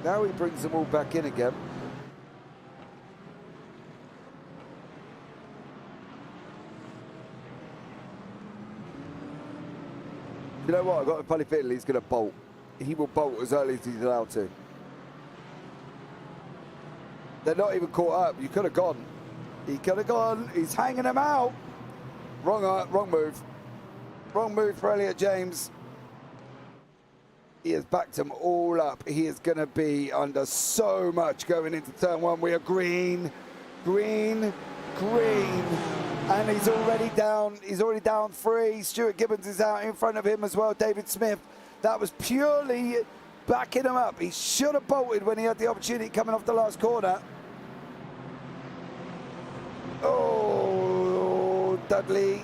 Now he brings them all back in again. You know what? I've got a funny feeling he's going to bolt. He will bolt as early as he's allowed to. They're not even caught up. You could have gone. He could have gone. He's hanging them out. Wrong move. Wrong move for Elliot James. He has backed them all up. He is going to be under so much going into turn one. We are green, green, green. And he's already down. He's already down 3. Stuart Gibbons is out in front of him as well. David Smith. That was purely backing him up. He should have bolted when he had the opportunity coming off the last corner. Oh, Dudley,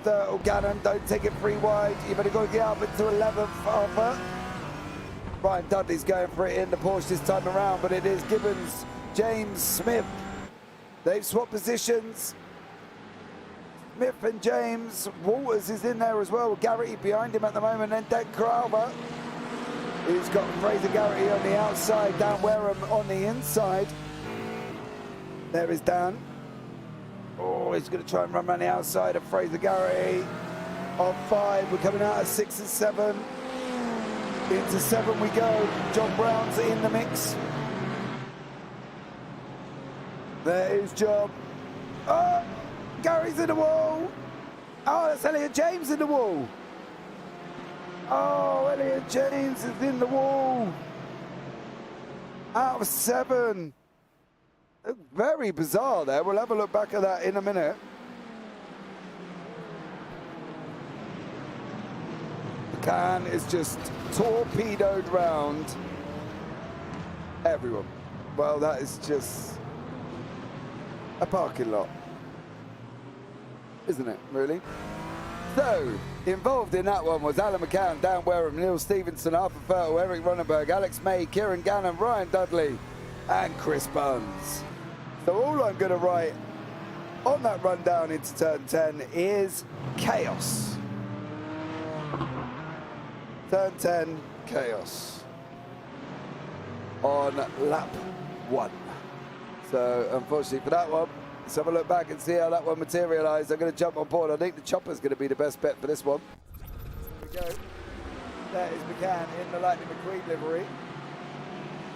Thurtle, Gannon, don't take it 3 wide. You've only got to get up into 11th, Arthur. Ryan Dudley's going for it in the Porsche this time around, but it is Gibbons, James, Smith, They've swapped positions. Smith and James. Walters is in there as well. Garrity behind him at the moment. And Dan Crowther, who's got Fraser Garrity on the outside. Dan Wareham on the inside. There is Dan. Oh, he's going to try and run around the outside of Fraser Garrity. On 5, we're coming out at 6 and 7. Into 7 we go. John Brown's in the mix. There is John. Oh, Gary's in the wall. Oh, that's Elliot James in the wall. Oh, Elliot James is in the wall. Out of 7. Very bizarre there. We'll have a look back at that in a minute. McCann is just torpedoed round everyone. Well, that is just a parking lot, isn't it, really? So, involved in that one was Alan McCann, Dan Wareham, Neil Stevenson, Arthur Fertel, Eric Ronenberg, Alex May, Kieran Gannon, Ryan Dudley, and Chris Buns. So all I'm going to write on that rundown into turn 10 is chaos. Turn 10, chaos. On lap 1. So unfortunately for that one, let's have a look back and see how that one materialised. I'm going to jump on board. I think the chopper's going to be the best bet for this one. Here we go. There is McCann in the Lightning McQueen livery.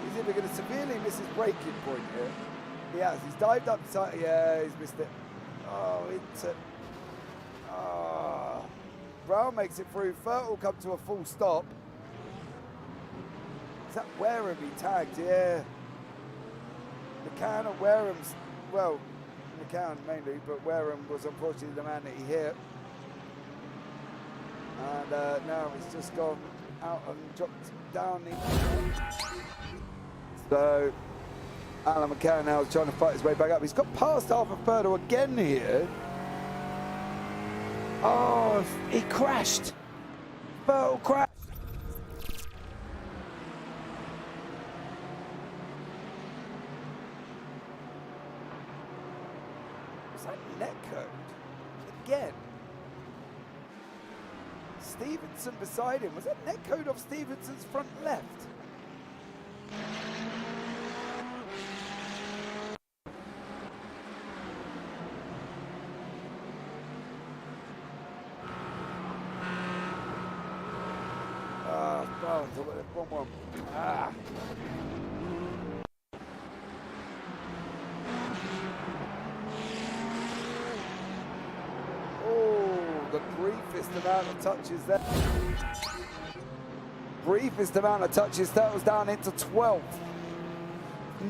He's either going to severely miss his braking point here. He has. He's dived up the side. Yeah, he's missed it. Oh, into. Oh. Brown makes it through. Fertel will come to a full stop. Is that Wareham he tagged? Yeah. McCann or Wareham's. Well, McCann mainly, but Wareham was unfortunately the man that he hit. And now he's just gone out and dropped down. So Alan McCann now is trying to fight his way back up. He's got past Arthur Fertel again here. Oh, he crashed. Fertel crashed. Was that net code? Again. Stevenson beside him. Was that net code off Stevenson's front left? One. Ah. Oh, the briefest amount of touches there. Briefest amount of touches. That was down into 12th.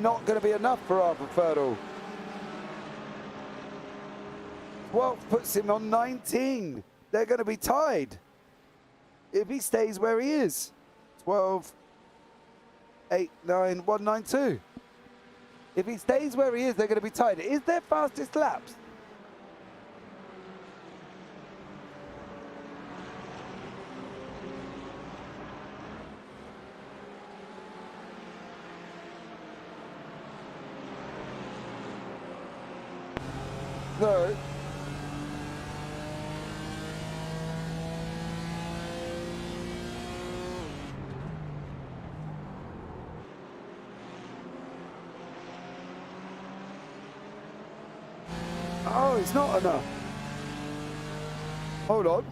Not going to be enough for Arthur Fertel. 12th puts him on 19. They're going to be tied if he stays where he is. 12, 8, 9, 1, 9, 2. If he stays where he is, they're going to be tied. Is their fastest laps? No. Oh, it's not enough. Hold on.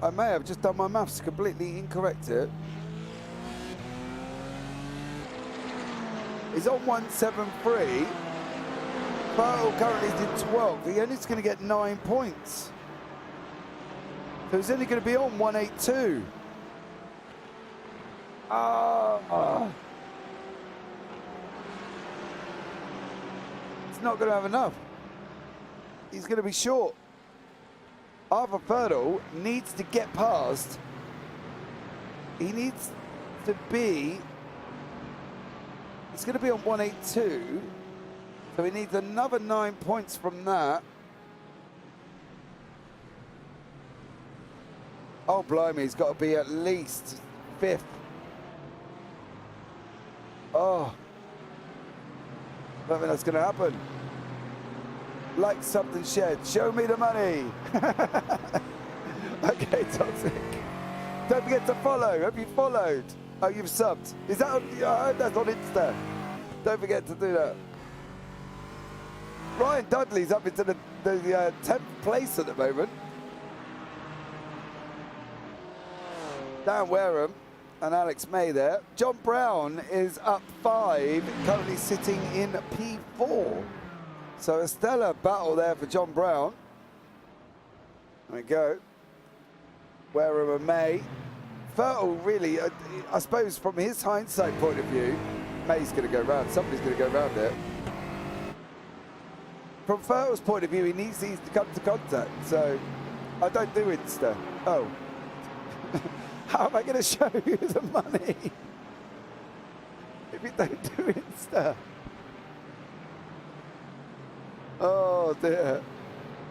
I may have just done my maths completely incorrect here. He's on 173. Fertel currently is in 12. He only is going to get 9 points. So he's only going to be on 182. It's not going to have enough. He's going to be short. Arthur Fertel needs to get past. He needs to be. It's going to be on 182. So he needs another 9 points from that. Oh, blimey, he's got to be at least 5th. Oh. I don't think that's going to happen. Like, something shared. Show me the money. Okay, toxic. Don't forget to follow. Have you followed? Oh, you've subbed. Is that on, that's on Insta. Don't forget to do that. Ryan Dudley's up into the 10th place at the moment. Dan Wareham and Alex May there. John Brown is up 5, currently sitting in P4. So a stellar battle there for John Brown. There we go. Wareham and May. Fertile, really, I suppose from his hindsight point of view, May's going to go round. Somebody's going to go round there. From Fertile's point of view, he needs these to come to contact. So I don't do Insta. Oh. How am I going to show you the money if you don't do Insta? Oh dear.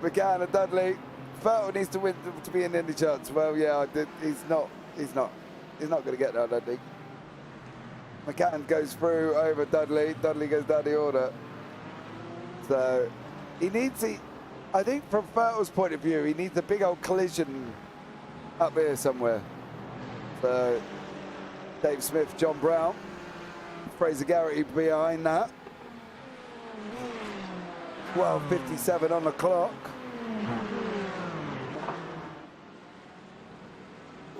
McCann and Dudley. Fertile needs to win to be in any chance. Well, yeah, he's not going to get there, I don't think. McCann goes through over Dudley. Dudley goes down the order. So he needs I think from Fertile's point of view, he needs a big old collision up here somewhere. So Dave Smith, John Brown, Fraser Garrity behind that. 12:57 on the clock.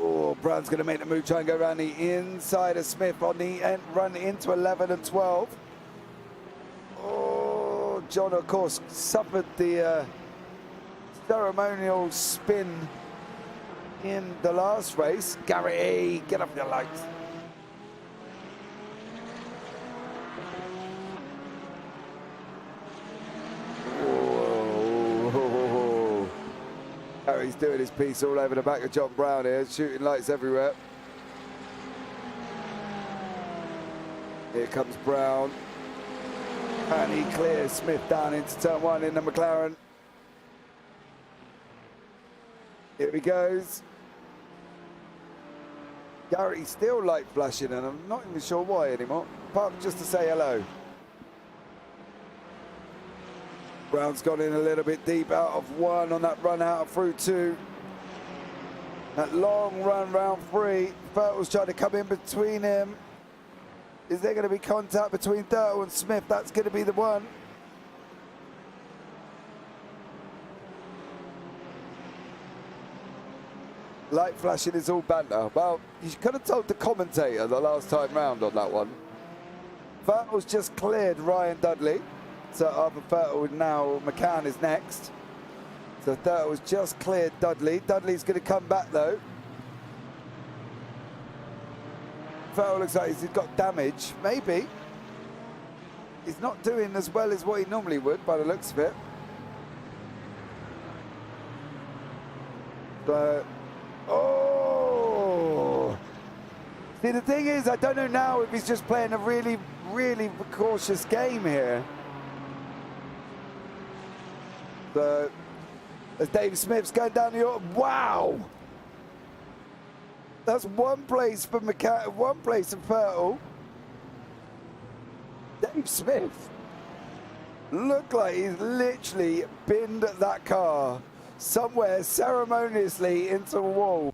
Oh, Brown's going to make the move, try and go around the inside of Smith on the end, run into 11 and 12. Oh, John, of course, suffered the ceremonial spin in the last race. Garrity, get up your lights. He's doing his piece all over the back of John Brown here, shooting lights everywhere. Here comes Brown. And he clears Smith down into turn 1 in the McLaren. Here he goes. Garrity still light flashing, and I'm not even sure why anymore, apart from just to say hello. Brown's gone in a little bit deep out of 1 on that run out of through 2. That long run round 3. Fertile's trying to come in between him. Is there going to be contact between Fertile and Smith? That's going to be the one. Light flashing is all banter. Well, you could have told the commentator the last time round on that one. Fertile's just cleared Ryan Dudley. So after Fertile now, McCann is next. So Fertile has just cleared Dudley. Dudley's going to come back though. Fertile looks like he's got damage, maybe. He's not doing as well as what he normally would by the looks of it. But, oh! See, the thing is, I don't know now if he's just playing a really, really cautious game here. So, as Dave Smith's going down the order, wow! That's 1 place for McCann, 1 place for Fertile. Dave Smith looked like he's literally binned that car somewhere ceremoniously into a wall.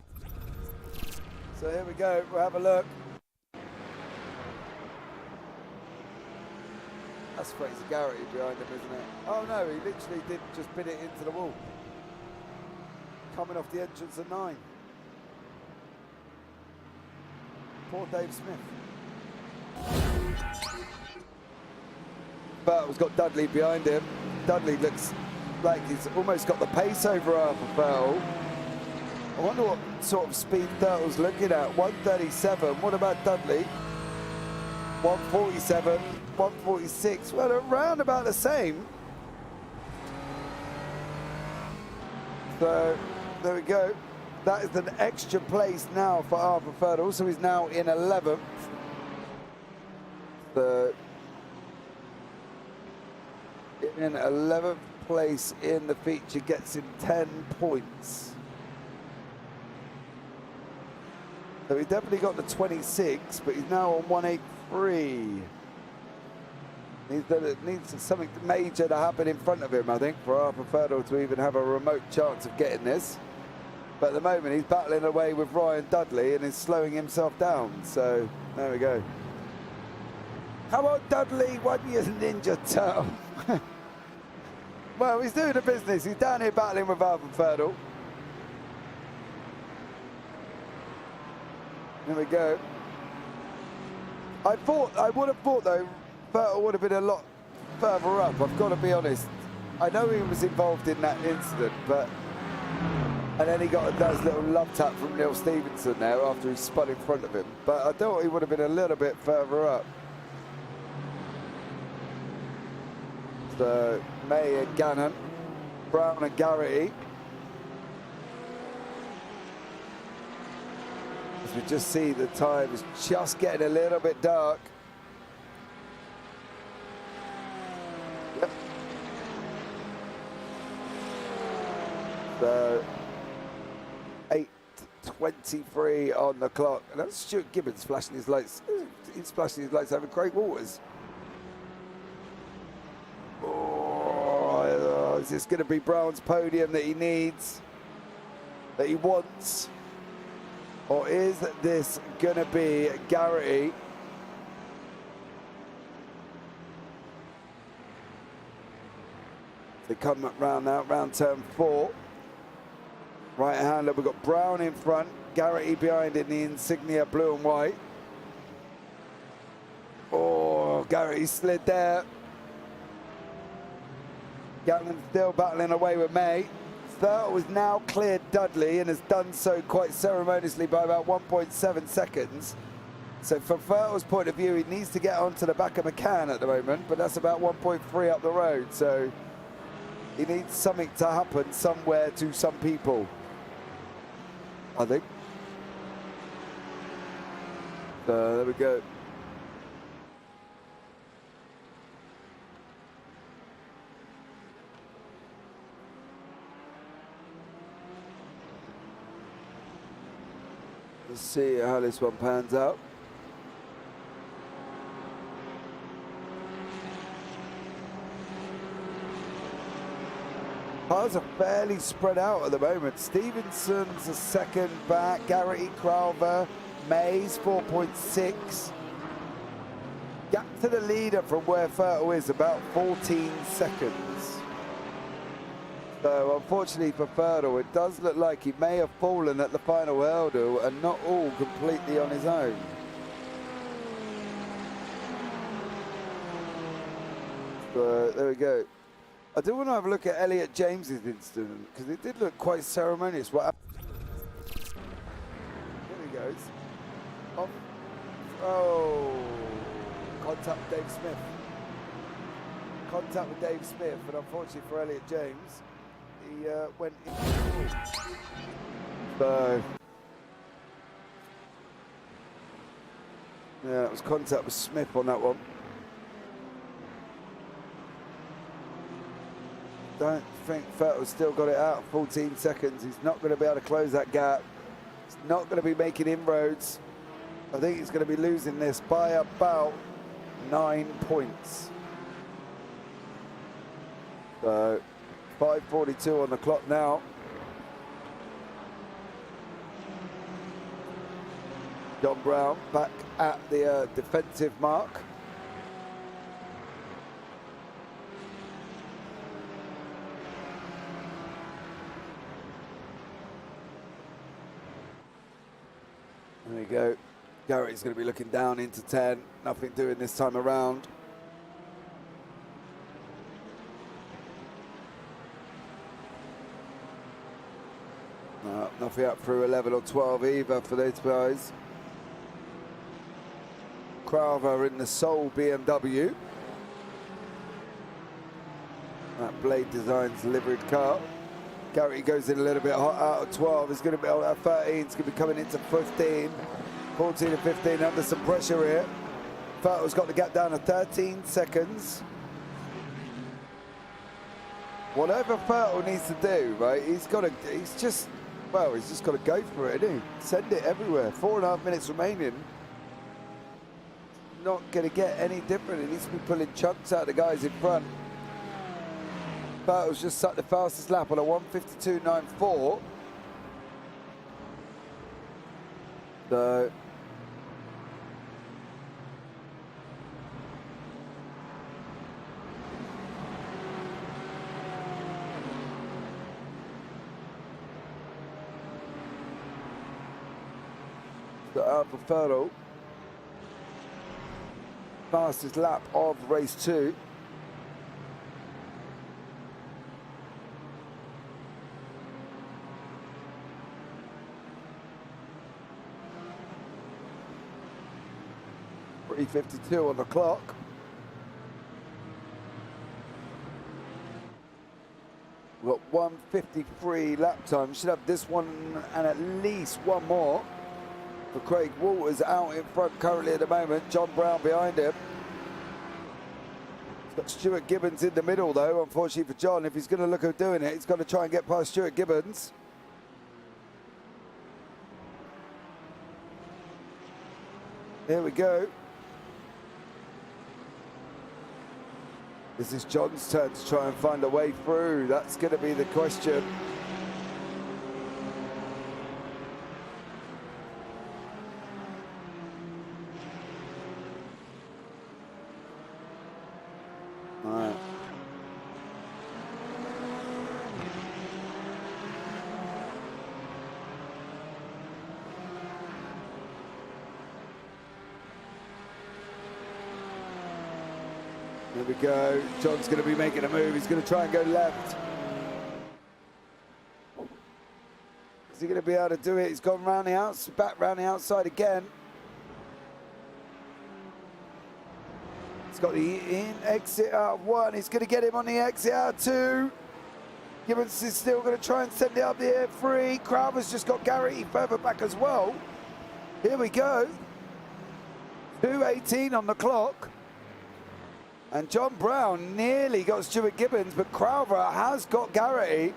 So here we go, we'll have a look. That's Fraser Garrity behind him, isn't it? Oh no, he literally did just bin it into the wall. Coming off the entrance at 9. Poor Dave Smith. Fertile's got Dudley behind him. Dudley looks like he's almost got the pace over Arthur Fertile. I wonder what sort of speed Fertile's looking at. 137. What about Dudley? 147. 146, well, around about the same. So there we go. That is an extra place now for Arthur Fertile, so he's now in 11th. So in 11th place in the feature gets him 10 points. So he definitely got the 26, but he's now on 183. Needs something major to happen in front of him, I think, for Arthur Fertile to even have a remote chance of getting this. But at the moment, he's battling away with Ryan Dudley and is slowing himself down. So, there we go. How about Dudley, 1 year Ninja Turtle? Well, he's doing the business. He's down here battling with Arthur Fertile. There we go. I would have thought, though, Fertile would have been a lot further up, I've got to be honest. I know he was involved in that incident, but... And then he got a nice little love tap from Neil Stevenson there after he spun in front of him. But I thought he would have been a little bit further up. So, May and Gannon, Brown and Garrity. As we just see, the time is just getting a little bit dark. Yep. So, 8:23 on the clock. And that's Stuart Gibbons flashing his lights. He's flashing his lights over Craig Waters. Oh, is this going to be Brown's podium that he needs, that he wants? Or is this going to be Garrity? They come round now, round turn 4. Right hander, we've got Brown in front, Garrity behind in the insignia blue and white. Oh, Garrity slid there. Gannon still battling away with May. Fertile has now cleared Dudley and has done so quite ceremoniously by about 1.7 seconds. So from Fertile's point of view, he needs to get onto the back of McCann at the moment, but that's about 1.3 up the road. So he needs something to happen somewhere to some people, I think. So there we go. Let's see how this one pans out. Cars are fairly spread out at the moment. Stevenson's a second back, Garrity, Crowther, Mays 4.6. Gap to the leader from where Fertile is about 14 seconds. So unfortunately for Fertile, it does look like he may have fallen at the final hurdle and not all completely on his own. So there we go. I do want to have a look at Elliot James's incident because it did look quite ceremonious. What happened? Here he goes. Off. Oh, contact with Dave Smith. Contact with Dave Smith, and unfortunately for Elliot James, he went in. So, yeah, it was contact with Smith on that one. Don't think Fertile's still got it out. 14 seconds. He's not going to be able to close that gap. He's not going to be making inroads. I think he's going to be losing this by about 9 points. So 5:42 on the clock now. John Brown back at the defensive mark. There we go. Garrett's going to be looking down into 10. Nothing doing this time around. Nothing up through 11 or 12 either for those guys. Crowther in the sole BMW. That Blade Designs liveried car. Garrity goes in a little bit hot out of 12. He's going to be on at 13. He's going to be coming into 15. 14 and 15 under some pressure here. Fertile's got the gap down to 13 seconds. Whatever Fertile needs to do, right? He's just got to go for it, isn't he? Send it everywhere. 4.5 minutes remaining. not going to get any different. He needs to be pulling chunks out of the guys in front. Bertels just sucked the fastest lap on a 1:52.94. So Alfa Ferro, fastest lap of race 2. .352 on the clock. We've got 1:53 lap time. Should have this one and at least one more. For Craig Walters out in front currently at the moment. John Brown behind him. He's got Stuart Gibbons in the middle though, unfortunately for John. If he's going to look at doing it, he's got to try and get past Stuart Gibbons. Here we go. This is John's turn to try and find a way through. That's going to be the question. Right. There we go. John's going to be making a move. He's going to try and go left. Is he going to be able to do it? He's gone round the outside, back round the outside again. He's got the exit out of 1. He's going to get him on the exit out of 2. Gibbons is still going to try and send it up the air 3. Crowther's just got Garrity further back as well. Here we go. 2:18 on the clock. And John Brown nearly got Stuart Gibbons, but Crowther has got Garrity.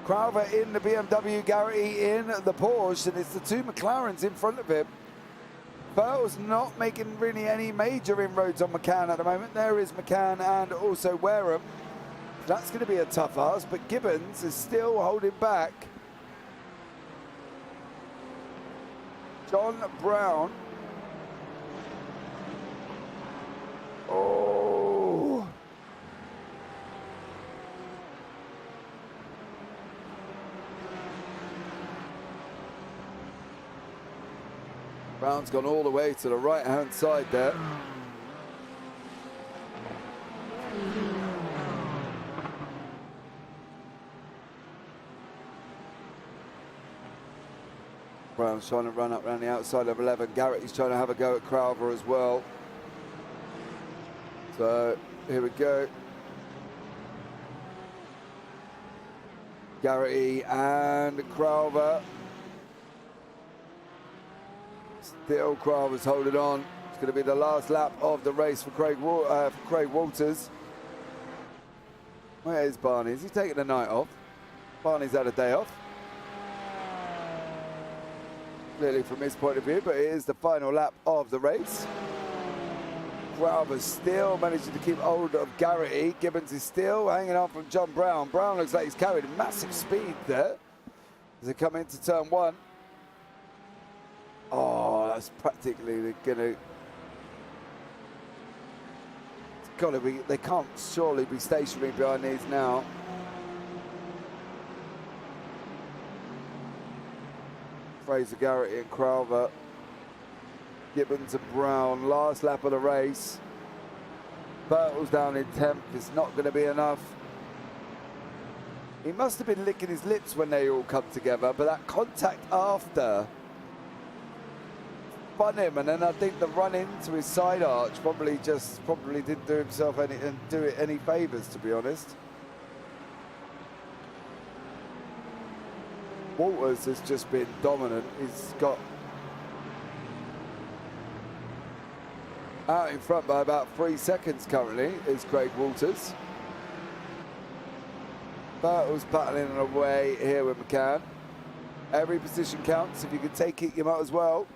Crowther in the BMW, Garrity in the Porsche, and it's the 2 McLarens in front of him. Bertels not making really any major inroads on McCann at the moment. There is McCann and also Wareham. That's going to be a tough ask, but Gibbons is still holding back. John Brown. Oh. Brown's gone all the way to the right-hand side there. Brown's trying to run up around the outside of 11. Garrity's trying to have a go at Crowther as well. So here we go. Garrity and Crowther. Still Crowther's holding on. It's going to be the last lap of the race for Craig Walters. Where is Barney? Is he taking the night off? Barney's had a day off. Clearly from his point of view, but it is the final lap of the race. Crowther still managing to keep hold of Garrity. Gibbons is still hanging on from John Brown. Brown looks like he's carried massive speed there as they come into turn 1. Oh, that's practically gonna. It's got to be. They can't surely be stationary behind these now. Fraser, Garrity and Crowther. Gibbons and Brown, last lap of the race. Bertels down in 10th, it's not going to be enough. He must have been licking his lips when they all come together, but that contact after spun him, and then I think the run into his side arch probably didn't do himself any favours, to be honest. Walters has just been dominant. He's got out in front by about 3 seconds currently is Craig Walters. Bertels battling away here with McCann. Every position counts. If you can take it, you might as well.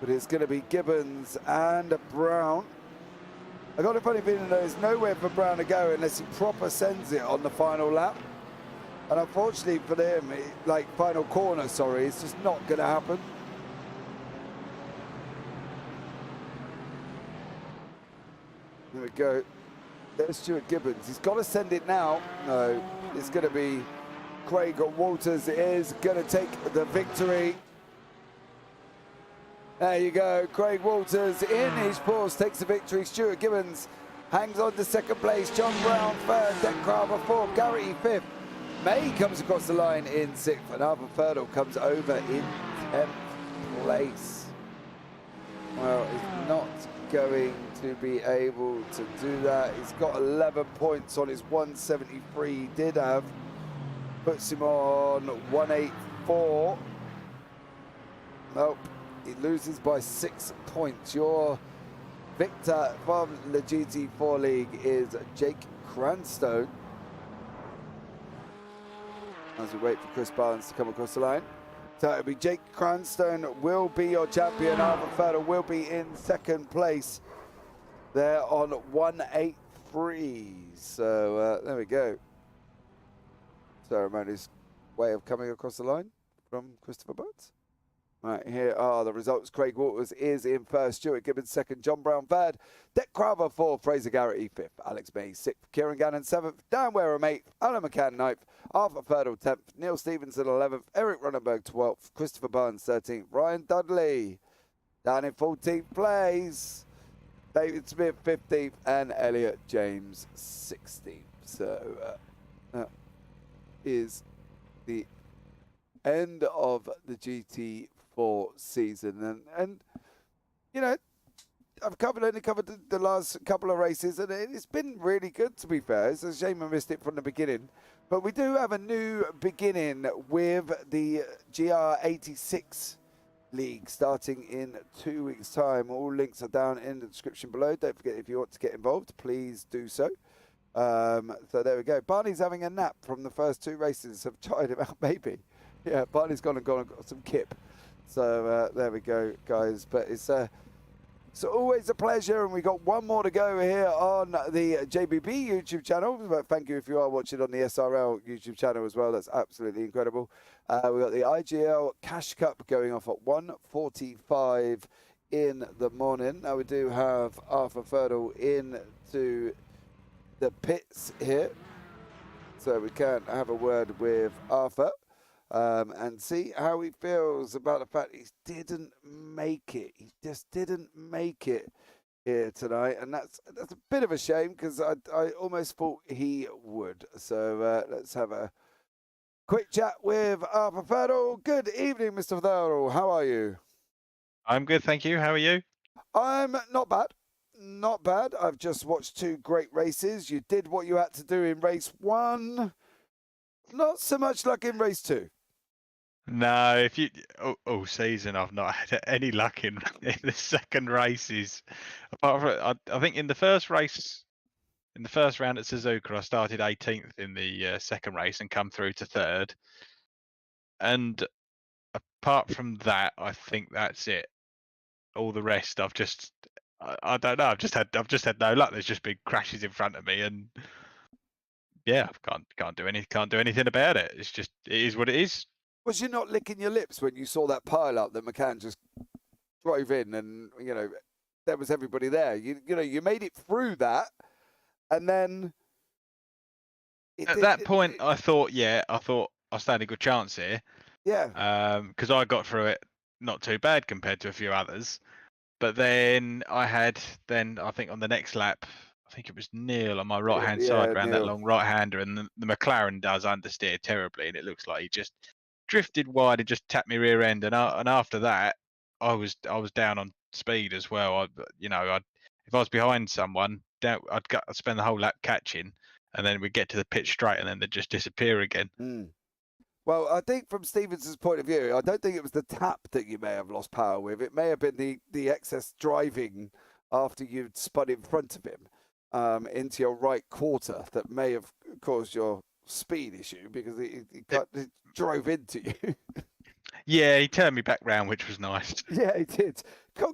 but it's going to be Gibbons and Brown. I got a funny feeling there's nowhere for Brown to go unless he proper sends it on the final lap. And unfortunately for them, like final corner, sorry, it's just not going to happen. There we go. There's Stuart Gibbons. He's got to send it now. No, it's going to be Craig Walters is going to take the victory. There you go. Craig Walters in his pause takes the victory. Stuart Gibbons hangs on to second place. John Brown third. Deck Carver fourth. Garrity fifth. May comes across the line in sixth. And Arthur Ferdle comes over in 10th place. Well, he's not going to be able to do that. He's got 11 points on his 173 he did have. Puts him on 184. Nope. He loses by 6 points. Your victor from the GT4 League is Jake Cranstone. As we wait for Chris Barnes to come across the line. So it'll be Jake Cranstone will be your champion. Arthur Ferdle will be in second place. There on 183. So there we go. Ceremony's way of coming across the line from Christopher Barnes. Right, here are the results. Craig Waters is in first, Stuart Gibbons second, John Brown third, Deck Craver fourth, Fraser Garrity fifth, Alex May sixth, Kieran Gannon seventh, Dan Wareham eighth, Alan McCann ninth, Arthur Ferdle 10th, Neil Stevenson 11th, Eric Runnenberg 12th, Christopher Barnes 13th, Ryan Dudley down in 14th place, David Smith 15th, and Elliot James 16th. So that is the end of the GT4 season, and you know, I've only covered the last couple of races, and it's been really good, to be fair. It's a shame I missed it from the beginning, but we do have a new beginning with the GR86 League starting in 2 weeks' time. All links are down in the description below. Don't forget, if you want to get involved, please do so. So there we go. Barney's having a nap from the first two races. Have tried him out, maybe. Yeah, Barney's gone and got some kip. So there we go, guys. But it's always a pleasure, and we got one more to go here on the JBB YouTube channel. But thank you if you are watching on the SRL YouTube channel as well. That's absolutely incredible. We got the IGL Cash Cup going off at 1:45 in the morning. Now we do have Arthur Ferdle into the pits here, so we can have a word with Arthur. And see how he feels about the fact he didn't make it. He just didn't make it here tonight, and that's a bit of a shame because I almost thought he would. So let's have a quick chat with Arthur Ferdle. Good evening, Mr. Ferdle. How are you? I'm good, thank you. How are you? I'm not bad. Not bad. I've just watched two great races. You did what you had to do in race one. Not so much luck in race two. No, if you all season I've not had any luck in the second races. Apart from I think in the first race, in the first round at Suzuka, I started 18th in the second race and come through to third. And apart from that, I think that's it. All the rest, I don't know. I've just had no luck. There's just been crashes in front of me, and yeah, I can't do anything about it. It is what it is. Was you not licking your lips when you saw that pile up that McCann just drove in, and you know there was everybody there? You know you made it through that, and then at that point I thought I stand a good chance here. Yeah. Because I got through it not too bad compared to a few others, but then I think on the next lap, I think it was Neil on my right-hand side around that long right-hander, and the McLaren does understeer terribly, and it looks like he just drifted wide and just tapped me rear end. And after that, I was down on speed as well. If I was behind someone, I'd spend the whole lap catching, and then we'd get to the pit straight, and then they'd just disappear again. Well, I think from Stevenson's point of view, I don't think it was the tap that you may have lost power with. It may have been the excess driving after you'd spun in front of him into your right quarter that may have caused your speed issue, because he drove into you. Yeah, he turned me back round, which was nice. Yeah, he did.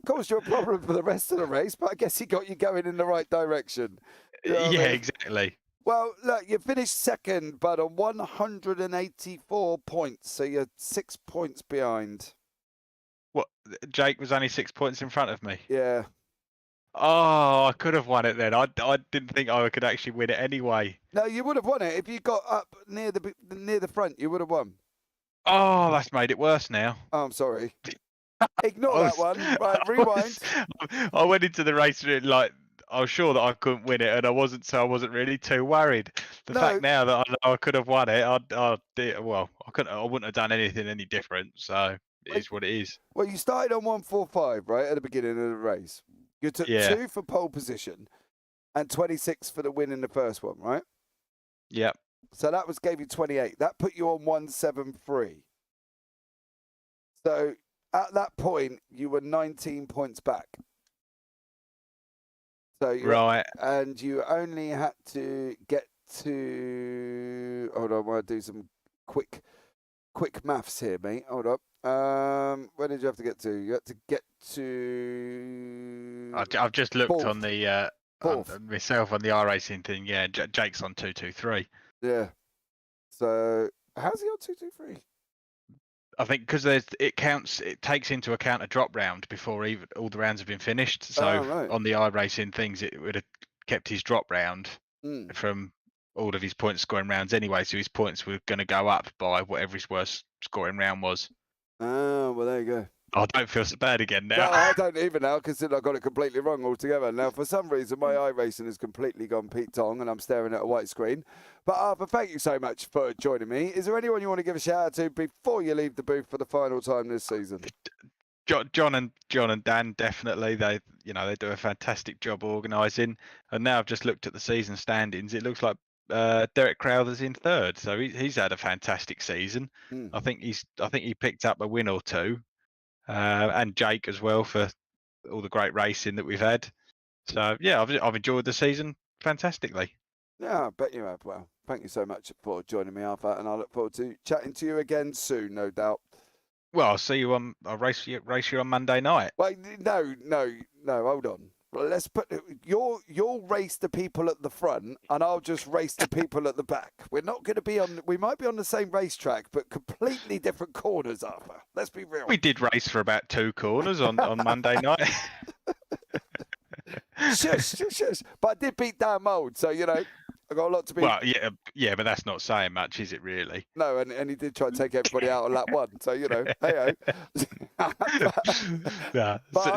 caused you a problem for the rest of the race, but I guess he got you going in the right direction. You know what I Yeah, mean? exactly. Well, look, you finished second, but on 184 points, so you're 6 points behind. What? Jake was only 6 points in front of me. Yeah. Oh, I could have won it then. I didn't think I could actually win it anyway. No, you would have won it if you got up near the front. You would have won. Oh, that's made it worse now. Oh, I'm sorry. Ignore that one. Right, rewind. I went into the race like I was sure that I couldn't win it, and I wasn't really too worried. The fact now that I know I could have won it, I wouldn't have done anything any different. So it is what it is. Well, you started on 145, right, at the beginning of the race. You took 2 for pole position and 26 for the win in the first one, right? Yep. So that gave you 28. That put you on 173. So at that point, you were 19 points back. So and you only had to get to. Hold on, I want to do some quick maths here, mate. Hold up. Where did you have to get to? You had to get to. I've just looked fourth. on the myself on the iRacing thing. Yeah, Jake's on 223. Yeah. So how's he on 223? I think because it takes into account a drop round before even all the rounds have been finished. So on the iRacing things, it would have kept his drop round from all of his point scoring rounds anyway. So his points were going to go up by whatever his worst scoring round was. Oh, well, there you go. I don't feel so bad again now. No, I don't even now because I got it completely wrong altogether. Now, for some reason, my iRacing has completely gone Pete Tong and I'm staring at a white screen. But Arthur, thank you so much for joining me. Is there anyone you want to give a shout out to before you leave the booth for the final time this season? John and Dan, definitely. They do a fantastic job organising. And now I've just looked at the season standings. It looks like Derek Crowther's in third, so he's had a fantastic season. I think he picked up a win or two. And Jake as well for all the great racing that we've had. So yeah, I've enjoyed the season fantastically. Yeah, I bet you have. Well, thank you so much for joining me, Arthur, and I look forward to chatting to you again soon, no doubt. Well, I'll see you I'll race you on Monday night. Well, no, hold on. Let's you'll race the people at the front, and I'll just race the people at the back. We're not going to be on. We might be on the same racetrack, but completely different corners, Arthur. Let's be real. We did race for about 2 corners on Monday night. Shush. But I did beat Dan Mould, so I got a lot to beat. Well, yeah, but that's not saying much, is it really? No, and he did try and take everybody out on lap 1, so hey ho.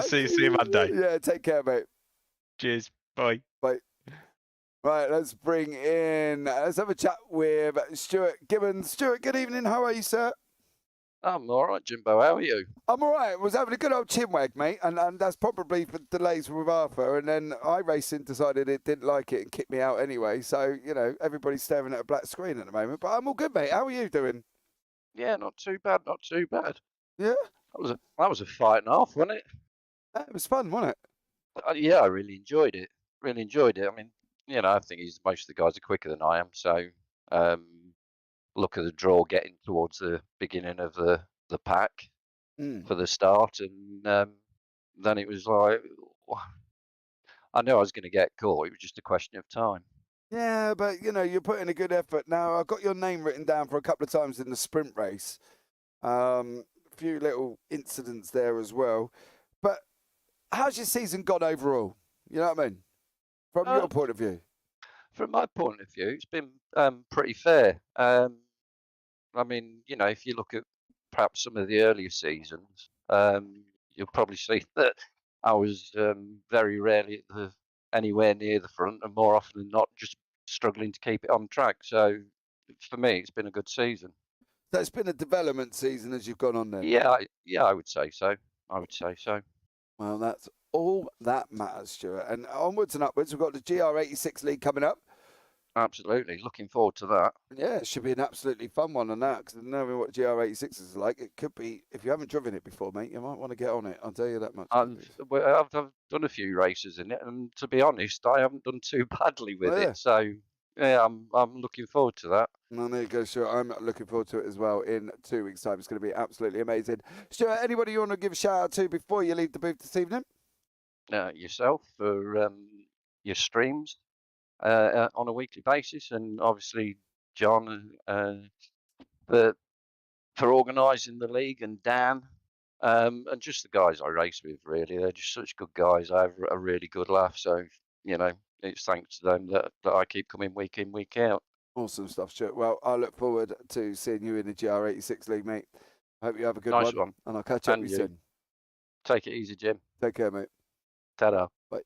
See you Monday. Yeah, take care, mate. Cheers. Bye. Bye. Right, let's have a chat with Stuart Gibbons. Stuart, good evening. How are you, sir? I'm all right, Jimbo. How are you? I'm all right. I was having a good old chinwag, mate, and that's probably for delays with Arthur. And then iRacing decided it didn't like it and kicked me out anyway. So, everybody's staring at a black screen at the moment. But I'm all good, mate. How are you doing? Yeah, not too bad. Not too bad. Yeah? That was a fight and a half, wasn't it? It was fun, wasn't it? Yeah, I really enjoyed it. I mean, I think most of the guys are quicker than I am. So, look at the draw getting towards the beginning of the pack for the start, and then it was like I knew I was going to get caught. It was just a question of time. Yeah, but you're putting a good effort. Now I've got your name written down for a couple of times in the sprint race. A few little incidents there as well. But how's your season gone overall? You know what I mean? From your point of view. From my point of view, it's been pretty fair. I mean, if you look at perhaps some of the earlier seasons, you'll probably see that I was very rarely anywhere near the front, and more often than not, just struggling to keep it on track. So for me, it's been a good season. So it's been a development season as you've gone on there. Yeah, I would say so. Well, that's all that matters, Stuart. And onwards and upwards, we've got the GR86 League coming up. Absolutely, looking forward to that. Yeah, it should be an absolutely fun one on that, because knowing what GR86 is like, it could be, if you haven't driven it before, mate, you might want to get on it. I'll tell you that much. I've done a few races in it, and to be honest, I haven't done too badly with it. So, yeah, I'm looking forward to that. Well, there you go, Stuart. I'm looking forward to it as well in 2 weeks' time. It's going to be absolutely amazing. Stuart, anybody you want to give a shout out to before you leave the booth this evening? Yourself for your streams on a weekly basis, and obviously John for organising the league, and Dan, and just the guys I race with. Really, they're just such good guys. I have a really good laugh. So it's thanks to them that I keep coming week in, week out. Awesome stuff, Stuart. Well, I look forward to seeing you in the GR86 League, mate. Hope you have a good Nice one, one. and I'll catch up And with you you. soon. Take it easy, Jim. Take care, mate. Ta-da. Bye.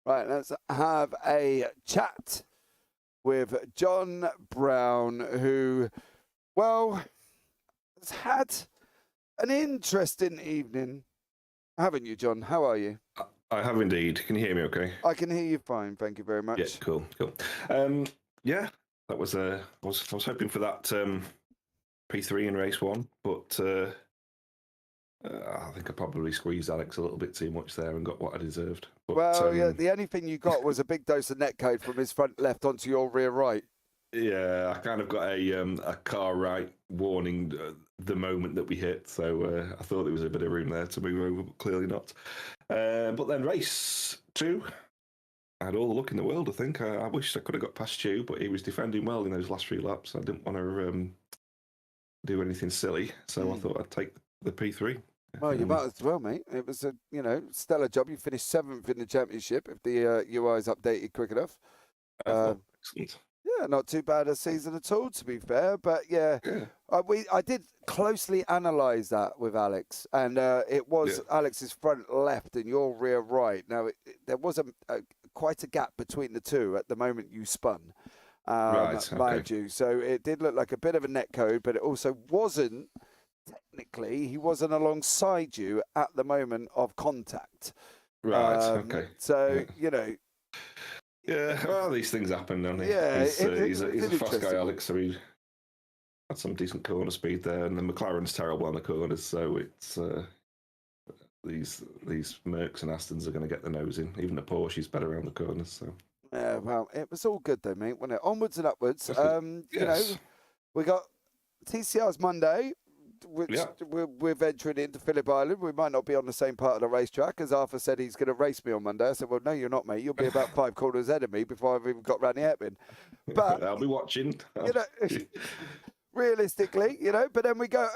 Right, let's have a chat with John Brown, who, well, has had an interesting evening, haven't you, John? How are you? I have indeed. Can you hear me okay? I can hear you fine, thank you very much. Yeah, cool. Yeah, that was I was hoping for that P3 in race 1, but I think I probably squeezed Alex a little bit too much there and got what I deserved. But, Well, yeah, the only thing you got was a big dose of netcode from his front left onto your rear right. Yeah, I kind of got a car right warning the moment that we hit, so I thought there was a bit of room there to move over, but clearly not. But then race 2, I had all the luck in the world, I think. I wish I could have got past you, but he was defending well in those last few laps. I didn't want to do anything silly, so I thought I'd take the P3. Well, you might as well, mate. It was a stellar job. You finished 7th in the championship if the UI's updated quick enough. Excellent. Yeah, not too bad a season at all, to be fair. But yeah. I did closely analyse that with Alex, and it was Alex's front left and your rear right. Now, there was quite a gap between the two at the moment you spun, mind you. So it did look like a bit of a netcode, but it also wasn't. Technically, he wasn't alongside you at the moment of contact. Right, okay. So, Yeah, well, these things happen, don't they? Yeah, he's a fast guy, Alex, so he had some decent corner speed there, and the McLaren's terrible on the corners, so it's these Mercs and Astons are going to get the nose in. Even the Porsche's better around the corners, so. Yeah, well, it was all good though, mate, wasn't it? Onwards and upwards. Yes. We got TCR's Monday, which we're venturing into Phillip Island. We might not be on the same part of the racetrack, as Arthur said he's going to race me on Monday. I said, well, no, you're not, mate. You'll be about 5 corners ahead of me before I've even got round the hairpin. But I'll be watching. Realistically, but then we go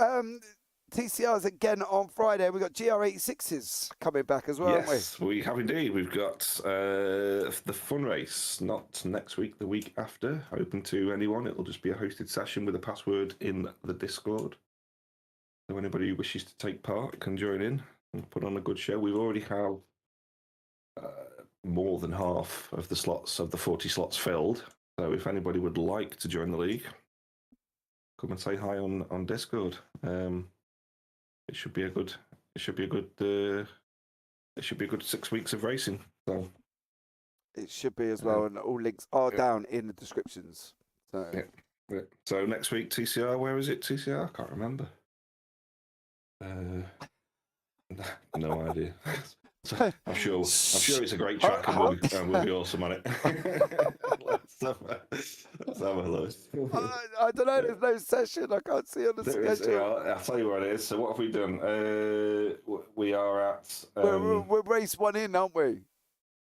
TCRs again on Friday. We've got GR86s coming back as well, haven't we? Yes, we have indeed. We've got the fun race, not next week, the week after. Open to anyone. It'll just be a hosted session with a password in the Discord. So anybody who wishes to take part can join in and put on a good show. We already have more than half of the slots, of the 40 slots filled. So if anybody would like to join the league, come and say hi on Discord. It should be a good 6 weeks of racing. So it should be as well, and all links are down in the descriptions. So So next week, TCR. Where is it? TCR? I can't remember. No idea. So I'm sure it's a great track, and we'll be awesome on it. Let's have a look. I don't know. There's no session. I can't see on the schedule. I'll tell you what it is. So what have we done? We are at. We're race 1 in, aren't we?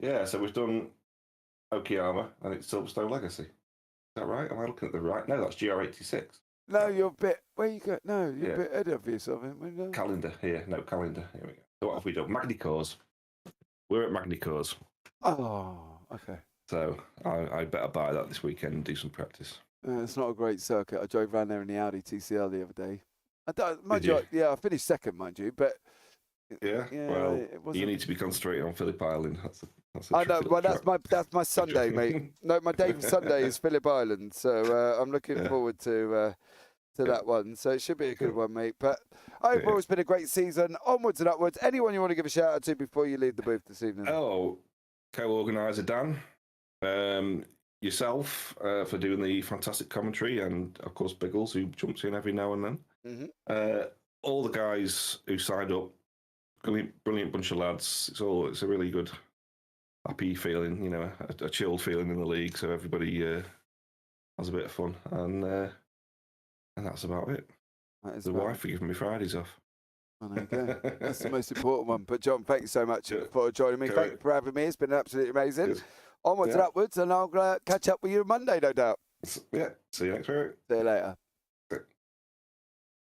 Yeah. So we've done Okayama, and it's Silverstone Legacy. Is that right? Am I looking at the right? No, that's GR86. No, you're a bit. Where you go? No, you're a bit ahead of yourself, aren't we? No. Calendar here. No, calendar. Here we go. So what have we done? Magny-Cours. We're at Magny-Cours. Oh, okay. So I better buy that this weekend and do some practice. It's not a great circuit. I drove around there in the Audi TCR the other day. I finished second, mind you, but well, you need to be concentrating on Phillip Island. I know. Well, that's my Sunday, mate. No, my day for Sunday is Phillip Island, so I'm looking forward to that one. So it should be a good one, mate. But overall, it's been a great season. Onwards and upwards. Anyone you want to give a shout out to before you leave the booth this evening? Oh, co-organiser Dan, yourself for doing the fantastic commentary, and of course Biggles, who jumps in every now and then. All the guys who signed up, brilliant bunch of lads. It's a really good happy feeling, you know, a chilled feeling in the league. So everybody has a bit of fun, and that's about it. That is The about wife for giving me Fridays off. Well, there you go. That's the most important one. But John, thank you so much Yeah. for joining me. Okay. Thank you for having me. It's been absolutely amazing. Cheers. Onwards and Yeah. upwards, and I'll catch up with you Monday, no doubt. Yeah, see you next week. See you later. Yeah.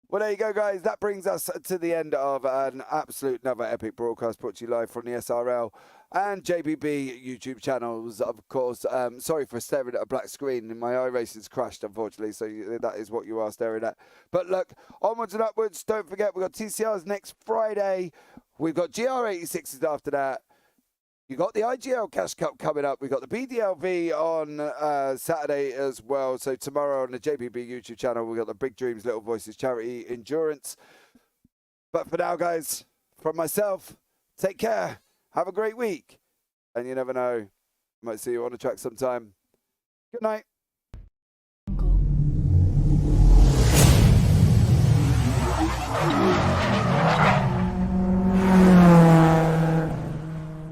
Well, there you go, guys. That brings us to the end of an absolute another epic broadcast brought to you live from the SRL and JPB YouTube channels, of course. Sorry for staring at a black screen. My iRacing's crashed, unfortunately, so that is what you are staring at. But look, onwards and upwards. Don't forget, we've got TCRs next Friday. We've got GR86s after that. You got the IGL Cash Cup coming up. We've got the BDLV on Saturday as well. So tomorrow on the JPB YouTube channel, we've got the Big Dreams Little Voices Charity Endurance. But for now, guys, from myself, take care. Have a great week. And you never know, I might see you on the track sometime. Good night.